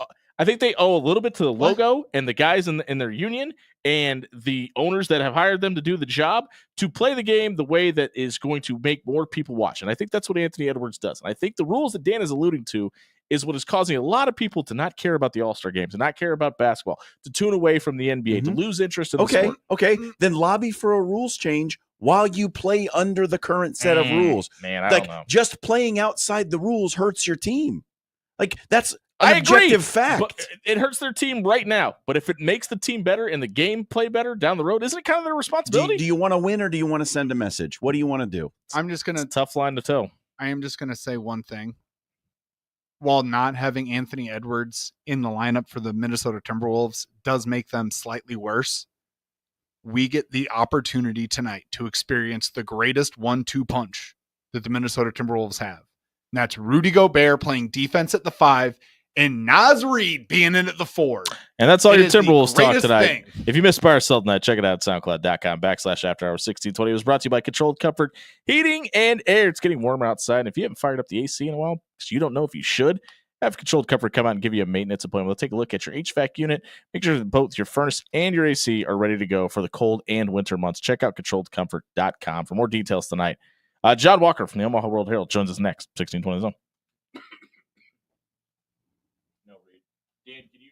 C: owe a little bit to the logo and the guys in their union and the owners that have hired them to do the job to play the game the way that is going to make more people watch. And I think that's what Anthony Edwards does. And I think the rules that Dan is alluding to is what is causing a lot of people to not care about the All-Star games, to not care about basketball, to tune away from the NBA, to lose interest in the sport.
D: Okay. Then lobby for a rules change while you play under the current set of rules.
C: Man, I
D: like
C: don't know.
D: just playing outside the rules hurts your team. Like that's
C: I
D: an
C: agree,
D: objective fact.
C: but it hurts their team right now. But if it makes the team better and the game play better down the road, isn't it kind of their responsibility?
D: Do you want to win or do you want to send a message? What do you want to do?
B: I'm just gonna.
C: It's a tough line to toe.
B: I am just gonna say one thing. While not having Anthony Edwards in the lineup for the Minnesota Timberwolves does make them slightly worse, we get the opportunity tonight to experience the greatest 1-2 punch that the Minnesota Timberwolves have. And that's Rudy Gobert playing defense at the 5 and Naz Reid being in at the 4.
C: And that's all
B: It
C: your
B: is the
C: Timberwolves talk
B: greatest
C: tonight.
B: thing.
C: If you missed Spire Salt tonight, check it out at soundcloud.com/afterhours1620. It was brought to you by Controlled Comfort Heating and Air. It's getting warmer outside. And if you haven't fired up the AC in a while, because you don't know if you should, have Controlled Comfort come out and give you a maintenance appointment. They'll take a look at your HVAC unit. Make sure that both your furnace and your AC are ready to go for the cold and winter months. Check out ControlledComfort.com for more details tonight. John Walker from the Omaha World Herald joins us next, 1620 Zone. No, Reed. Dan, can you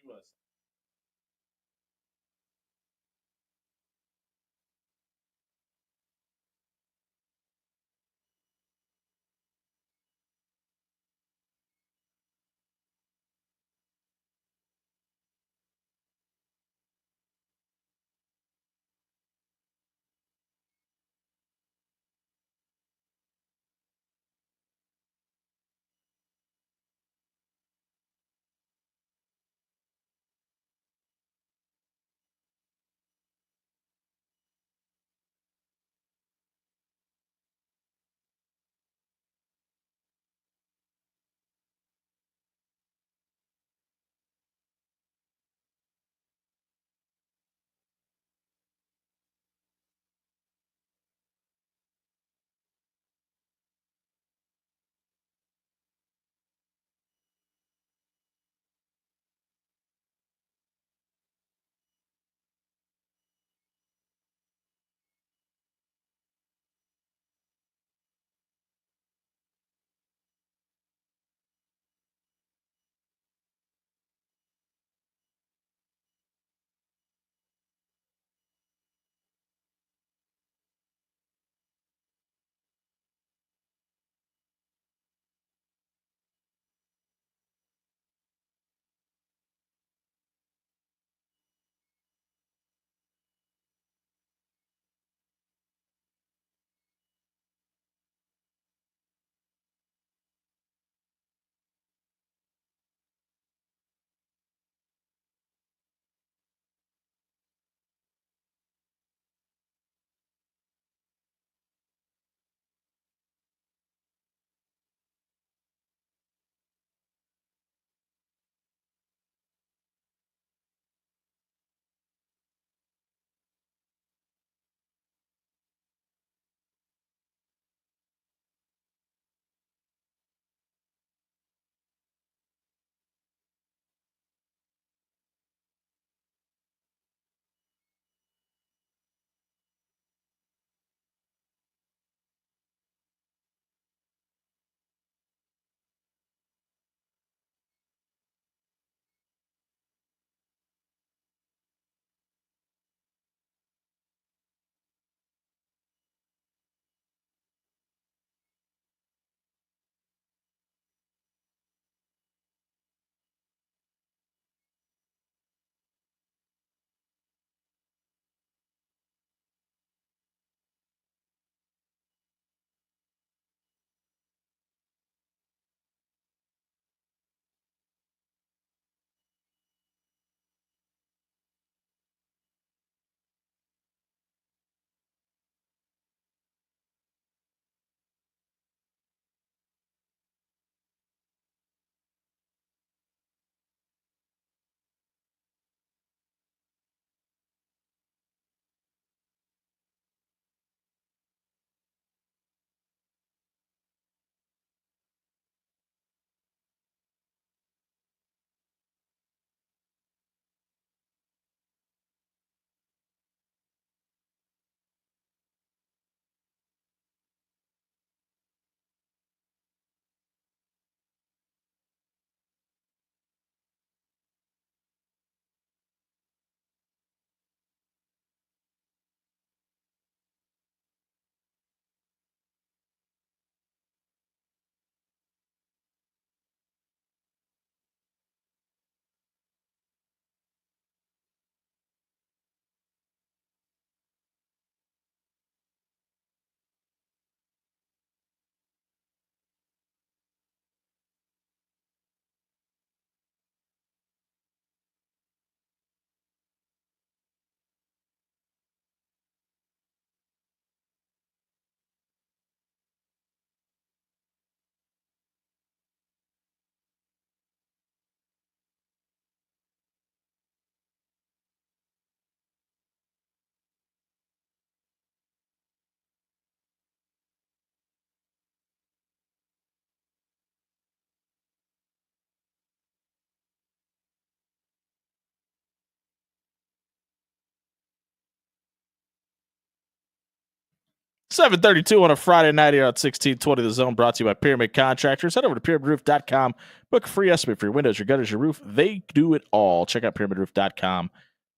C: 7:32 on a Friday night here on 1620 The Zone, brought to you by Pyramid Contractors. Head over to pyramidroof.com. Book a free estimate for your windows, your gutters, your roof. They do it all. Check out pyramidroof.com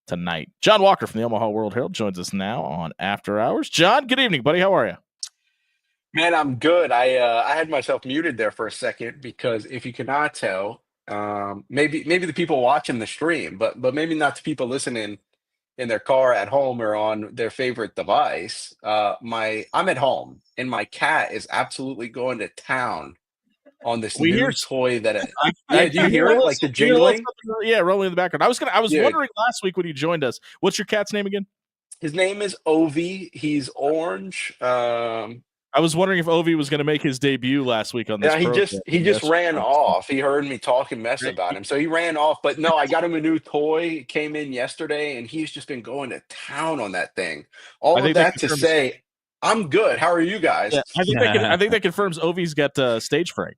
C: tonight. John Walker from the Omaha World Herald joins us now on After Hours. John, good evening, buddy. How are you?
E: Man, I'm good. I had myself muted there for a second because if you cannot tell, maybe the people watching the stream, but maybe not the people listening in their car at home or on their favorite device. I'm at home and my cat is absolutely going to town on this new toy that do you hear it? Like the jingling?
C: Yeah, rolling in the background. I was wondering last week when you joined us, what's your cat's name again?
E: His name is Ovi. He's orange.
C: I was wondering if Ovi was going to make his debut last week on this.
E: Yeah, he just ran off. He heard me talking mess about him, so he ran off. But no, I got him a new toy. It came in yesterday, and he's just been going to town on that thing. All of that to say, I'm good. How are you guys?
C: Yeah, I think that confirms Ovi's got stage fright.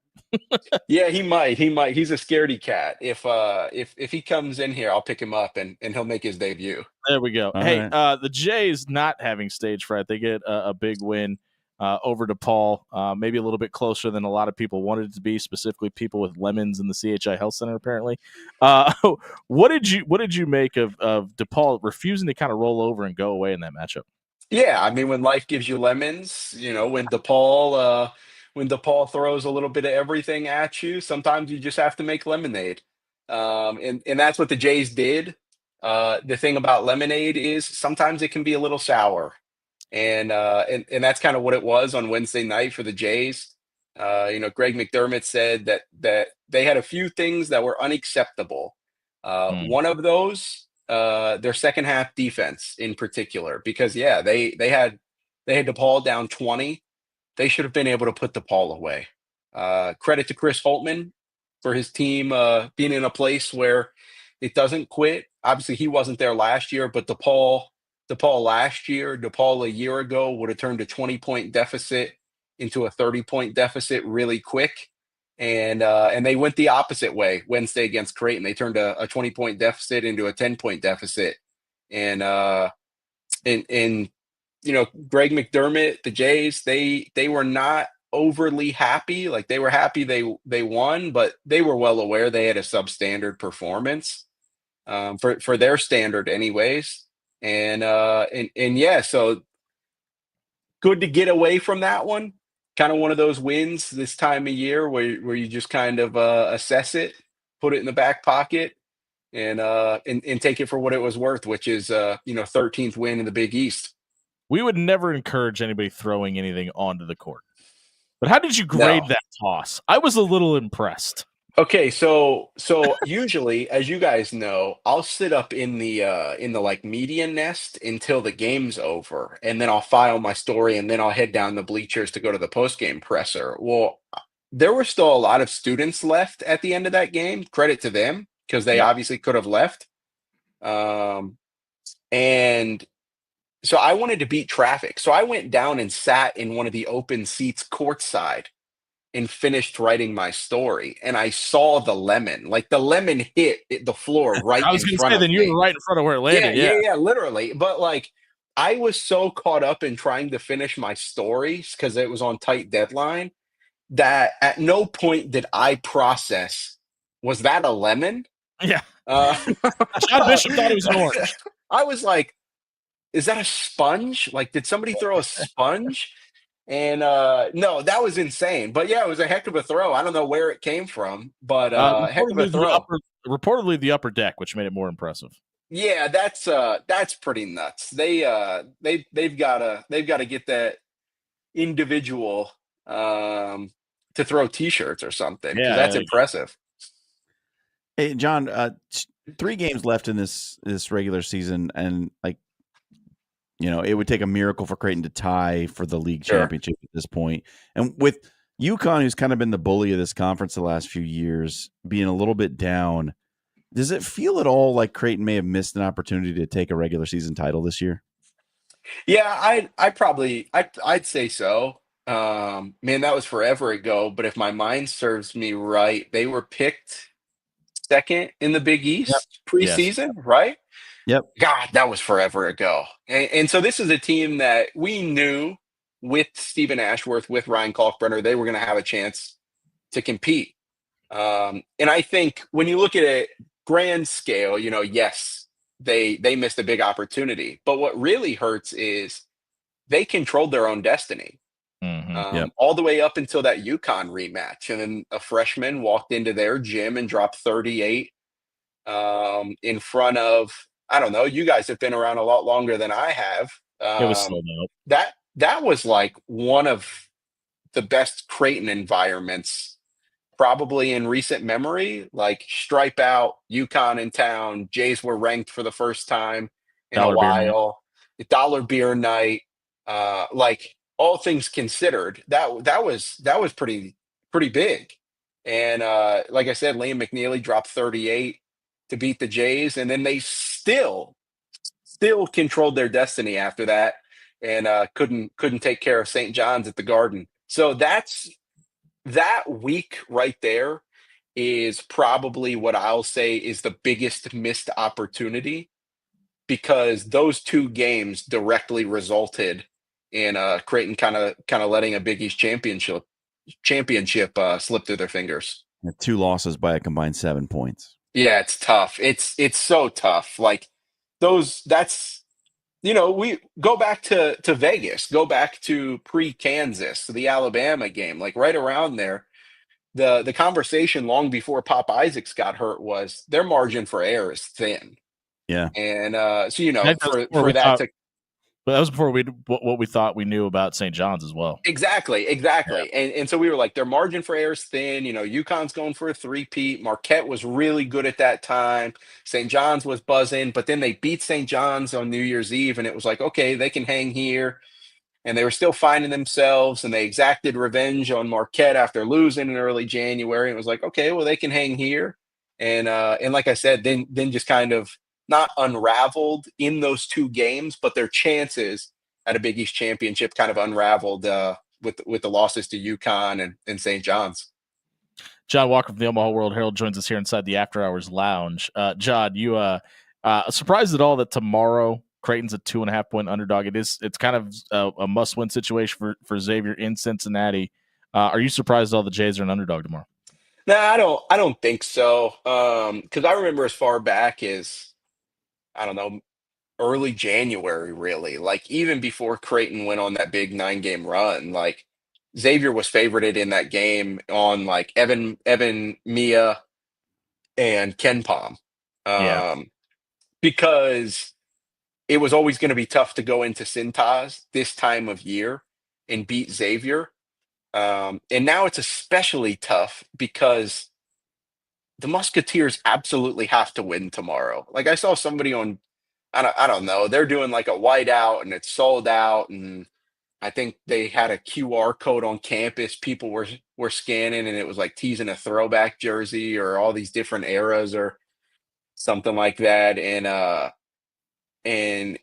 E: Yeah, he might. He's a scaredy cat. If he comes in here, I'll pick him up and he'll make his debut.
C: There we go. Hey, the Jays not having stage fright. They get a big win over DePaul, maybe a little bit closer than a lot of people wanted it to be, specifically people with lemons in the CHI Health Center, apparently. What did you make of DePaul refusing to kind of roll over and go away in that matchup?
E: Yeah, I mean, when life gives you lemons, when DePaul throws a little bit of everything at you, sometimes you just have to make lemonade. And that's what the Jays did. The thing about lemonade is sometimes it can be a little sour. And that's kind of what it was on Wednesday night for the Jays. Greg McDermott said that they had a few things that were unacceptable. One of those, their second half defense in particular, because they had DePaul down 20. They should have been able to put DePaul away. Credit to Chris Holtman for his team being in a place where it doesn't quit. Obviously, he wasn't there last year, but DePaul a year ago would have turned a 20-point deficit into a 30-point deficit really quick. And they went the opposite way Wednesday against Creighton. They turned a 20-point deficit into a 10-point deficit. And Greg McDermott, the Jays, they were not overly happy. Like, they were happy they won, but they were well aware they had a substandard performance for their standard anyways. And so good to get away from that one. Kind of one of those wins this time of year where you just kind of assess it, put it in the back pocket, and take it for what it was worth, which is 13th win in the Big East.
C: We would never encourage anybody throwing anything onto the court. But how did you grade that toss? I was a little impressed.
E: Okay, so usually, as you guys know, I'll sit up in the like media nest until the game's over, and then I'll file my story, and then I'll head down the bleachers to go to the post-game presser. Well, there were still a lot of students left at the end of that game. Credit to them, because they obviously could have left. And so I wanted to beat traffic. So I went down and sat in one of the open seats courtside and finished writing my story. And I saw the lemon. Like, the lemon hit the floor right in front of me.
C: I was going to say, then you were right in front of where it landed.
E: Yeah, literally. But, like, I was so caught up in trying to finish my stories because it was on tight deadline that at no point did I process, was that a lemon?
C: Yeah. John Bishop thought it was an orange.
E: I was like, is that a sponge? Like, did somebody throw a sponge? And no, that was insane. But yeah, it was a heck of a throw. I don't know where it came from, but heck of a throw.
C: Reportedly the upper deck, which made it more impressive.
E: Yeah, that's pretty nuts. They've got to get that individual to throw T-shirts or something. Yeah, that's impressive.
D: Hey, John, 3 games left in this regular season, and it would take a miracle for Creighton to tie for the league championship at this point. And with UConn, who's kind of been the bully of this conference the last few years, being a little bit down, does it feel at all like Creighton may have missed an opportunity to take a regular season title this year?
E: Yeah, I'd say so. Man, that was forever ago. But if my mind serves me right, they were picked second in the Big East preseason, right?
D: Yep.
E: God, that was forever ago. And so this is a team that we knew with Stephen Ashworth, with Ryan Kalkbrenner, they were going to have a chance to compete. And I think when you look at it grand scale, yes, they missed a big opportunity. But what really hurts is they controlled their own destiny. All the way up until that UConn rematch. And then a freshman walked into their gym and dropped 38 in front of, I don't know, you guys have been around a lot longer than I have.
C: It was sold out.
E: That was like one of the best Creighton environments probably in recent memory. Like stripe out, UConn in town, Jays were ranked for the first time in a while. Dollar beer night. Like all things considered, that was pretty big. And like I said, Liam McNeely dropped 38 to beat the Jays, and then they still controlled their destiny after that, and couldn't take care of St. John's at the Garden. So that week right there is probably what I'll say is the biggest missed opportunity, because those two games directly resulted in Creighton kind of letting a Big East championship slip through their fingers.
D: 2 losses by a combined 7 points.
E: Yeah, it's tough. It's so tough. Like that's we go back to Vegas, go back to pre-Kansas, the Alabama game, like right around there. The conversation long before Pop Isaacs got hurt was their margin for error is thin.
D: Yeah.
E: And so for that to.
C: But that was before what we thought we knew about St. John's as well.
E: Exactly. Yeah. And so we were like, their margin for error is thin. UConn's going for a three-peat. Marquette was really good at that time. St. John's was buzzing, but then they beat St. John's on New Year's Eve, and it was like, okay, they can hang here. And they were still finding themselves, and they exacted revenge on Marquette after losing in early January. And it was like, okay, well, they can hang here. And like I said, then just kind of not unraveled in those two games, but their chances at a Big East championship kind of unraveled with the losses to UConn and St. John's.
C: John Walker from the Omaha World Herald joins us here inside the After Hours Lounge. John, you surprised at all that tomorrow Creighton's a 2.5 point underdog? It's kind of a must win situation for Xavier in Cincinnati. Are you surprised at all the Jays are an underdog tomorrow?
E: No, I don't think so. Because I remember as far back as, I don't know, early January, really. Like even before Creighton went on that big 9-game run, like Xavier was favorited in that game on like Evan Mia and Ken Pom. Because it was always going to be tough to go into Cintas this time of year and beat Xavier. And now it's especially tough because the Musketeers absolutely have to win tomorrow. Like I saw somebody on, I don't know, they're doing like a whiteout and it's sold out. And I think they had a QR code on campus. People were scanning, and it was like teasing a throwback jersey or all these different eras or something like that. And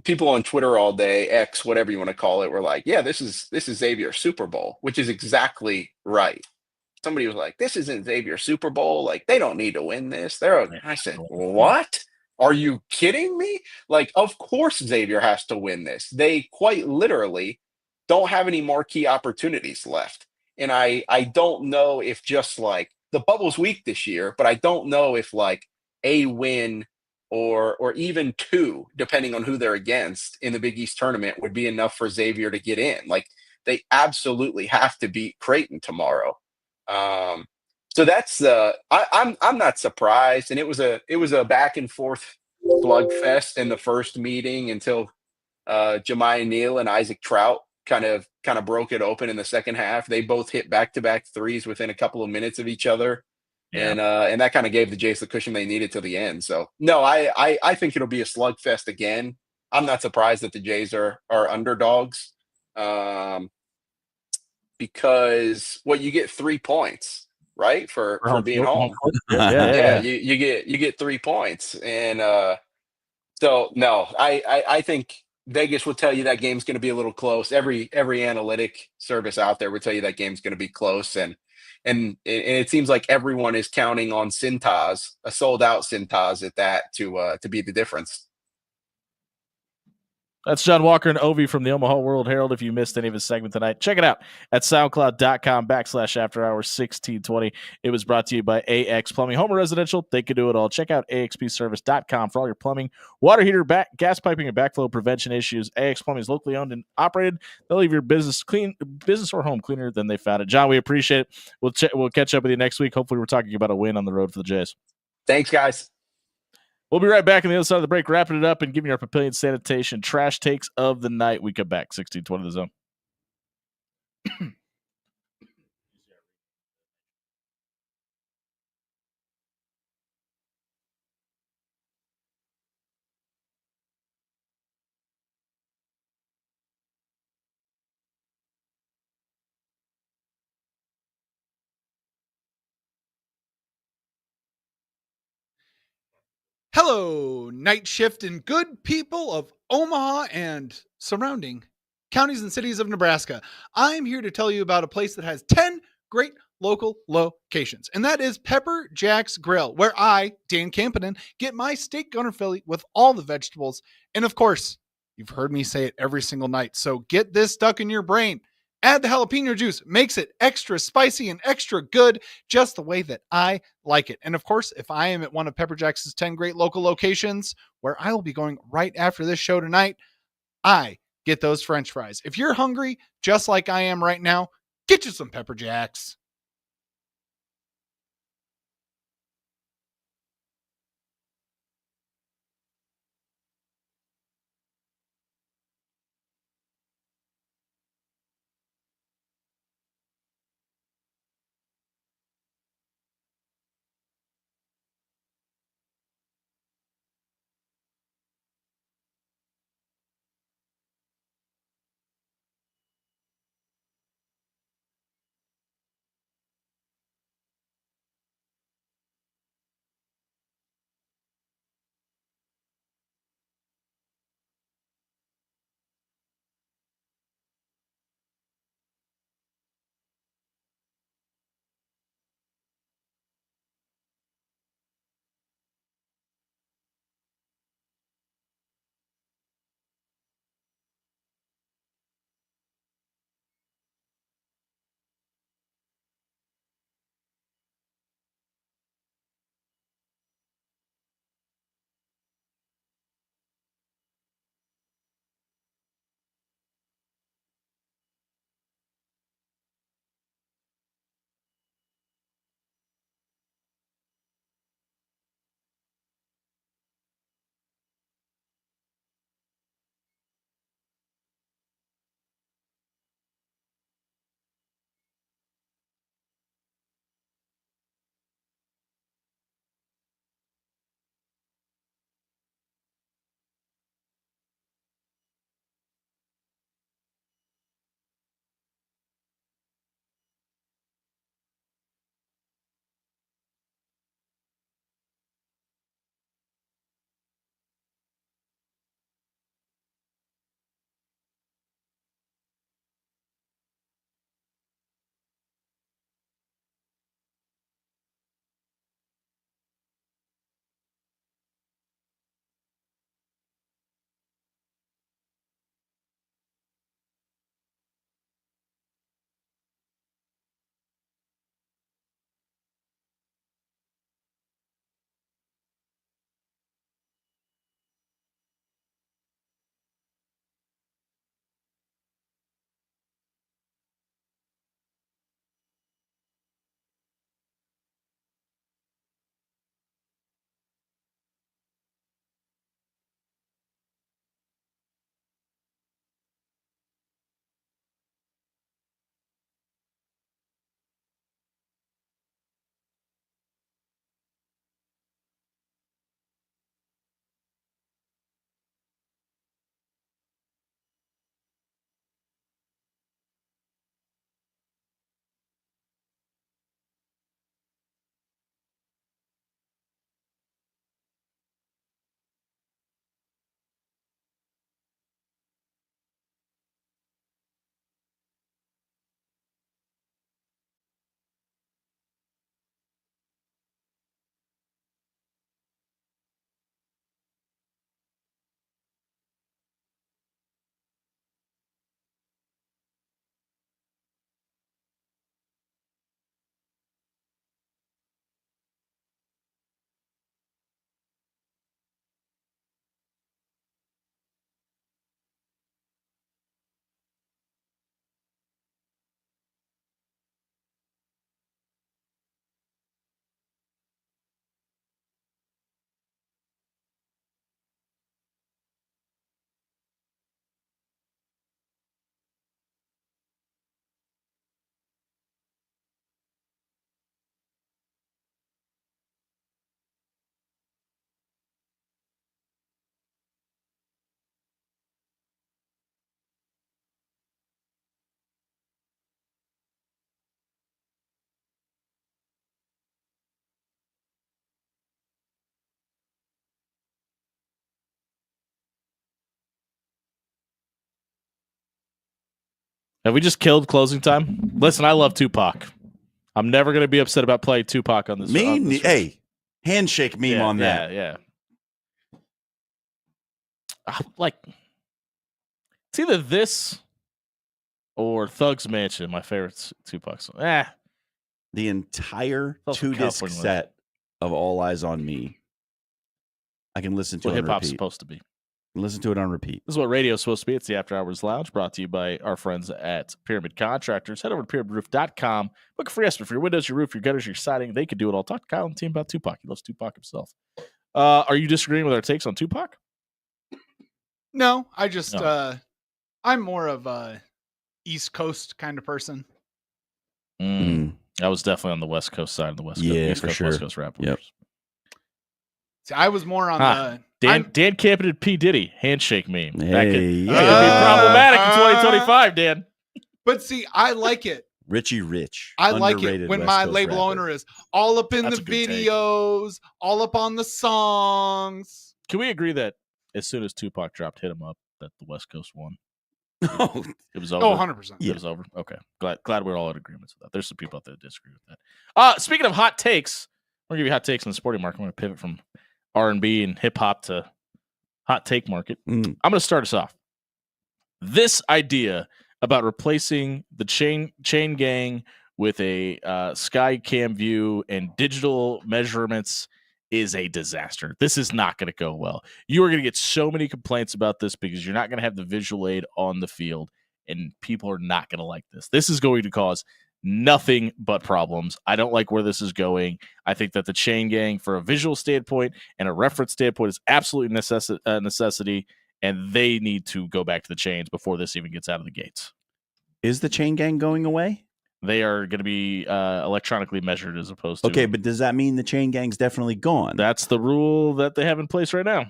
E: people on Twitter all day, X, whatever you want to call it, were like, yeah, this is Xavier's Super Bowl, which is exactly right. Somebody was like, this isn't Xavier's Super Bowl. Like, they don't need to win this. I said, what? Are you kidding me? Like, of course Xavier has to win this. They quite literally don't have any marquee opportunities left. And I don't know if just like the bubble's weak this year, but I don't know if like a win or even 2, depending on who they're against in the Big East tournament, would be enough for Xavier to get in. Like, they absolutely have to beat Creighton tomorrow. So that's I'm not surprised. And it was a back and forth slugfest in the first meeting until Jemiah Neal and Isaac Trout kind of broke it open in the second half. They both hit back-to-back threes within a couple of minutes of each other. Yeah. And that kind of gave the Jays the cushion they needed till the end. So no, I think it'll be a slugfest again. I'm not surprised that the Jays are underdogs. Because you get 3 points, right? For being home. Yeah. You get 3 points. And so no, I think Vegas will tell you that game's going to be a little close. Every analytic service out there will tell you that game's going to be close. And it seems like everyone is counting on Cintas, a sold out Cintas at that, to be the difference.
C: That's John Walker and Ovi from the Omaha World Herald. If you missed any of his segment tonight, check it out at soundcloud.com/afterhours1620. It was brought to you by AX Plumbing, Home or Residential. They can do it all. Check out axpservice.com for all your plumbing, water heater, gas piping, and backflow prevention issues. AX Plumbing is locally owned and operated. They'll leave your business or home cleaner than they found it. John, we appreciate it. We'll catch up with you next week. Hopefully, we're talking about a win on the road for the Jays.
E: Thanks, guys.
C: We'll be right back on the other side of the break, wrapping it up and giving you our Papillion Sanitation trash takes of the night. We come back, 1620 The Zone.
B: Hello, night shift and good people of Omaha and surrounding counties and cities of Nebraska. I'm here to tell you about a place that has 10 great local locations, and that is Pepper Jack's Grill, where I, Dan Campanen, get my steak gunner Philly with all the vegetables. And of course, you've heard me say it every single night, so get this stuck in your brain. Add the jalapeno juice, makes it extra spicy and extra good, just the way that I like it. And of course, if I am at one of Pepper Jack's 10 great local locations, where I will be going right after this show tonight, I get those French fries. If you're hungry, just like I am right now, get you some Pepper Jacks.
C: Have we just killed closing time? Listen, I love Tupac. I'm never going to be upset about playing Tupac on this.
D: Hey, handshake meme on that.
C: Yeah. Like, it's either this or Thug's Mansion, my favorite Tupac song.
D: The entire
C: That's what
D: 2-disc
C: California
D: set of All Eyes on Me. I can listen to
C: what
D: it on
C: hip hop's
D: repeat.
C: supposed to be.
D: Listen to it on repeat.
C: This is what radio's supposed to be. It's the After Hours Lounge, brought to you by our friends at Pyramid Contractors. Head over to pyramidroof.com. Book a free estimate for your windows, your roof, your gutters, your siding. They could do it all. Talk to Kyle and the team about Tupac. He loves Tupac himself. Are you disagreeing with our takes on Tupac?
B: No, I just I'm more of a East Coast kind of person.
C: I was definitely on the West Coast side of the West Coast.
D: Yeah,
C: East
D: for
C: Coast,
D: sure.
C: West Coast rap.
D: Yep.
B: See, I was more on
C: Dan Campion and P. Diddy handshake meme. That could be
D: yeah.
C: problematic in 2025, Dan.
B: But see, I like it.
D: Richie Rich.
B: I like it
D: underrated
B: when
D: West
B: my
D: Coast
B: label
D: rapper.
B: owner is all up in
C: That's
B: the
C: a good take.
B: videos, all up on the songs.
C: Can we agree that as soon as Tupac dropped Hit 'Em Up, that the West Coast won?
D: Oh,
C: It was over.
B: Oh, 100%.
C: It was over. Okay. Glad we're all in agreement with that. There's some people out there that disagree with that. Speaking of hot takes, I'm gonna give you hot takes in the sporting market. I'm gonna pivot from R&B and hip hop to hot take market. I'm gonna start us off. This idea about replacing the chain gang with a sky cam view and digital measurements is a disaster. This is not going to go well. You are going to get so many complaints about this because you're not going to have the visual aid on the field, and people are not going to like this. This is going to cause nothing but problems. I don't like where this is going. I think that the chain gang, for a visual standpoint and a reference standpoint, is absolutely necessity, and they need to go back to the chains before this even gets out of the gates.
D: is the chain gang going away?
C: They are going to be electronically measured as opposed to.
D: Okay, but does that mean the chain gang's definitely gone?
C: That's the rule that they have in place right now.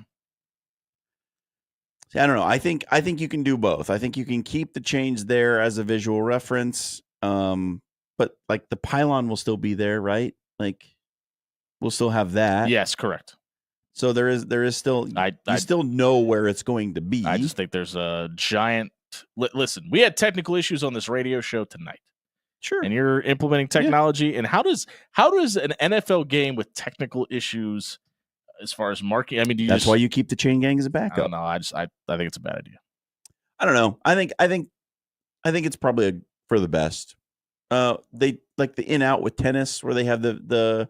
D: See, I don't know. I think you can do both. I think you can keep the chains there as a visual reference, but like the pylon will still be there, right? Like we'll still have that.
C: Yes, correct.
D: So there is still
C: I
D: still know where it's going to be.
C: I just think there's a giant. Listen, we had technical issues on this radio show tonight.
D: sure.
C: And you're implementing technology. And how does an NFL game with technical issues as far as marketing? I mean,
D: That's why you keep the chain gang as a
C: I
D: backup.
C: don't know. I think it's a bad idea.
D: I don't know. I think it's probably for the best. They like the in out with tennis where they have the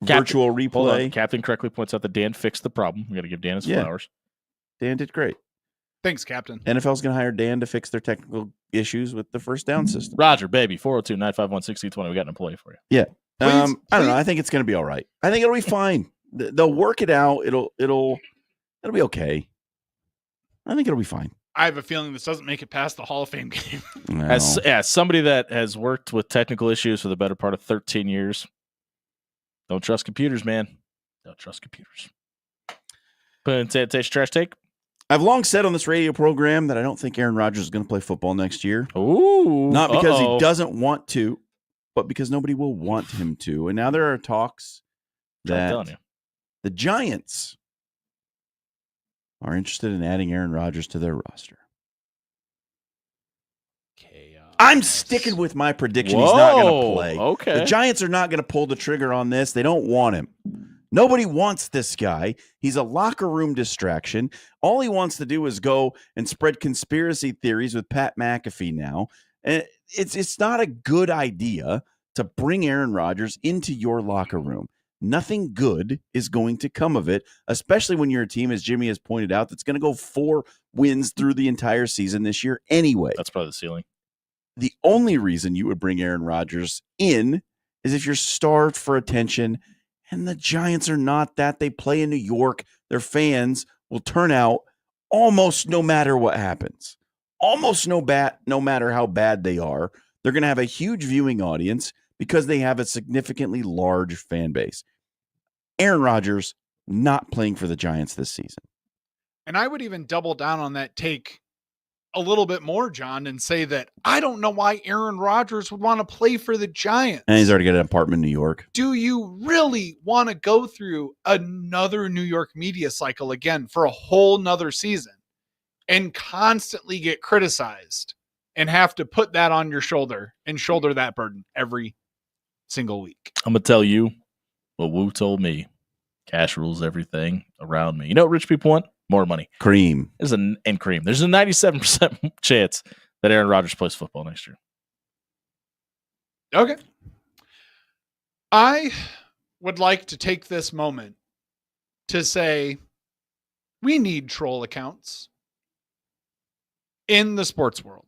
D: virtual
C: Hold on.
D: replay.
C: Captain correctly points out that Dan fixed the problem. We got to give Dan his
D: Yeah.
C: flowers.
D: Dan did great.
B: Thanks, Captain.
D: NFL's going to hire Dan to fix their technical issues with the first down system.
C: Roger, baby, 402-951-1620. We got an employee for you.
B: Please,
D: I don't know.
B: please.
D: I think it's going to be all right. I think it'll be fine. They'll work it out. It'll be okay. I think it'll be fine.
B: I have a feeling this doesn't make it past the Hall of Fame game.
C: As somebody that has worked with technical issues for the better part of 13 years, don't trust computers, man. Don't trust computers. Put in sanitation trash take.
D: I've long said on this radio program that I don't think Aaron Rodgers is going to play football next year.
C: Ooh.
D: Not because
C: uh-oh.
D: he doesn't want to, but because nobody will want him to. And now there are talks
C: I'm telling
D: that
C: you.
D: the Giants are interested in adding Aaron Rodgers to their roster. I'm sticking with my prediction. He's not going to play.
C: Okay.
D: The Giants are not going to pull the trigger on this. They don't want him. Nobody wants this guy. He's a locker room distraction. All he wants to do is go and spread conspiracy theories with Pat McAfee now. And it's not a good idea to bring Aaron Rodgers into your locker room. Nothing good is going to come of it, especially when you're a team, as Jimmy has pointed out, that's going to go 4 wins through the entire season this year anyway.
C: That's probably the ceiling.
D: The only reason you would bring Aaron Rodgers in is if you're starved for attention, and the Giants are not that. They play in New York. Their fans will turn out almost no matter what happens. Almost no matter how bad they are. They're going to have a huge viewing audience because they have a significantly large fan base. Aaron Rodgers not playing for the Giants this season.
B: And I would even double down on that take a little bit more, John, and say that I don't know why Aaron Rodgers would want to play for the Giants.
D: And he's already got an apartment in New York.
B: Do you really want to go through another New York media cycle again for a whole nother season and constantly get criticized and have to put that on your shoulder and shoulder that burden every single week.
C: I'm going to tell you what Wu told me. Cash rules everything around me. You know what rich people want? More money.
D: Cream.
C: And cream. There's a 97% chance that Aaron Rodgers plays football next year.
B: Okay. I would like to take this moment to say we need troll accounts in the sports world.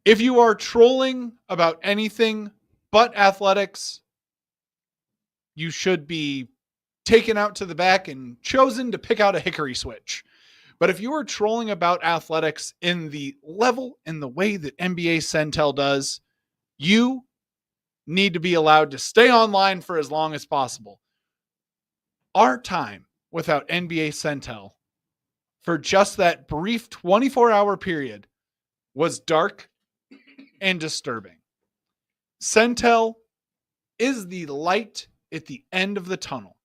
B: If you are trolling about anything but athletics, you should be taken out to the back and chosen to pick out a hickory switch. But if you are trolling about athletics in the level and the way that NBA Centel does, you need to be allowed to stay online for as long as possible. Our time without NBA Centel for just that brief 24-hour period was dark and disturbing. Centel is the light at the end of the tunnel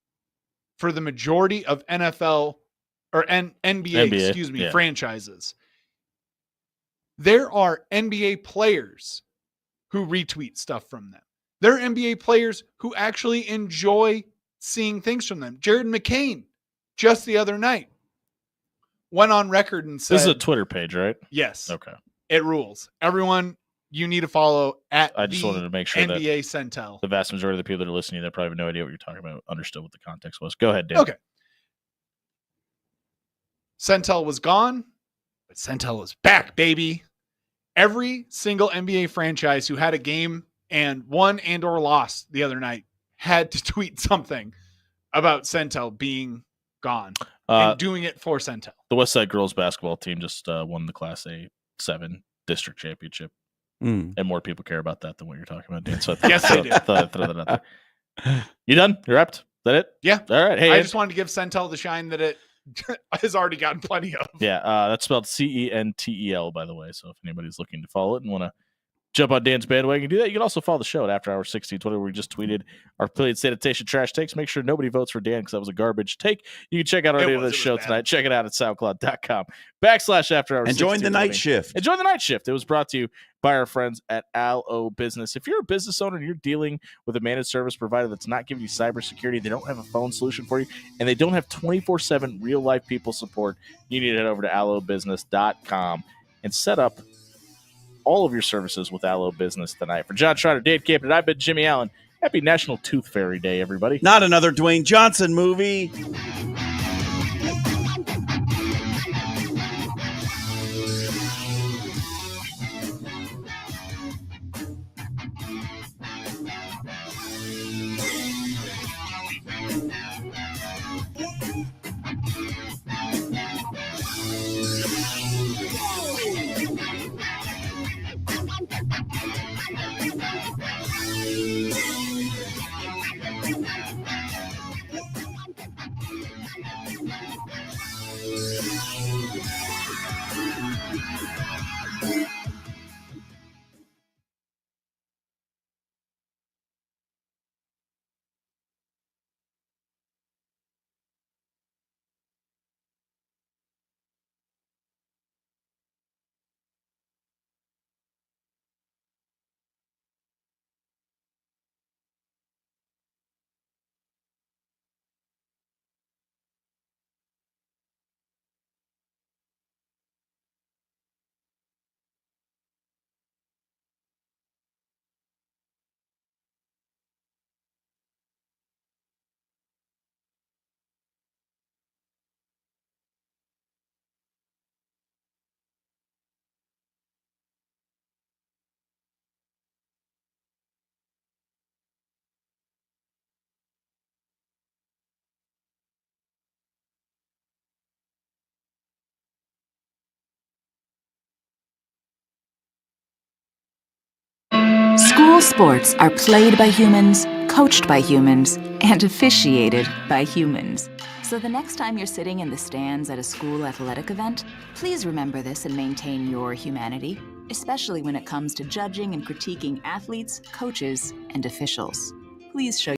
B: for the majority of NFL or NBA, franchises. There are NBA players who retweet stuff from them. There are NBA players who actually enjoy seeing things from them. Jared McCain, just the other night, went on record and said...
C: This is a Twitter page, right?
B: Yes.
C: Okay.
B: It rules. Everyone, you need to follow at
C: I just wanted to make sure
B: NBA Centel.
C: The vast majority of the people that are listening that probably have no idea what you're talking about understood what the context was. Go ahead, Dan.
B: Okay. Centel was gone, but Centel is back, baby. Every single NBA franchise who had a game and won and or lost the other night had to tweet something about Centel being gone and doing it for Centel.
C: The West Side girls basketball team just won the Class A7 district championship. And more people care about that than what you're talking about, Dan. So
B: yes, they do.
C: I thought I'd throw that out there. You done? You wrapped? Is that it?
B: Yeah.
C: All right. Hey,
B: I just wanted to give Centel the shine that it has already gotten plenty of.
C: Yeah, that's spelled CENTEL, by the way. So if anybody's looking to follow it and want to jump on Dan's bandwagon, do that. You can also follow the show at After Hours 1620, where we just tweeted our affiliate sanitation trash takes. Make sure nobody votes for Dan because that was a garbage take. You can check out our name of the show tonight. Check it out at soundcloud.com/After Hours.
D: And join the night shift.
C: And join the night shift. It was brought to you by our friends at Allo Business. If you're a business owner and you're dealing with a managed service provider that's not giving you cybersecurity, they don't have a phone solution for you, and they don't have 24/7 real-life people support, you need to head over to allobusiness.com and set up all of your services with Allo Business tonight. For John Schreiner, Dave Camden, I've been Jimmy Allen. Happy National Tooth Fairy Day, everybody.
D: Not another Dwayne Johnson movie.
F: School sports are played by humans, coached by humans, and officiated by humans. So the next time you're sitting in the stands at a school athletic event, please remember this and maintain your humanity, especially when it comes to judging and critiquing athletes, coaches, and officials. Please show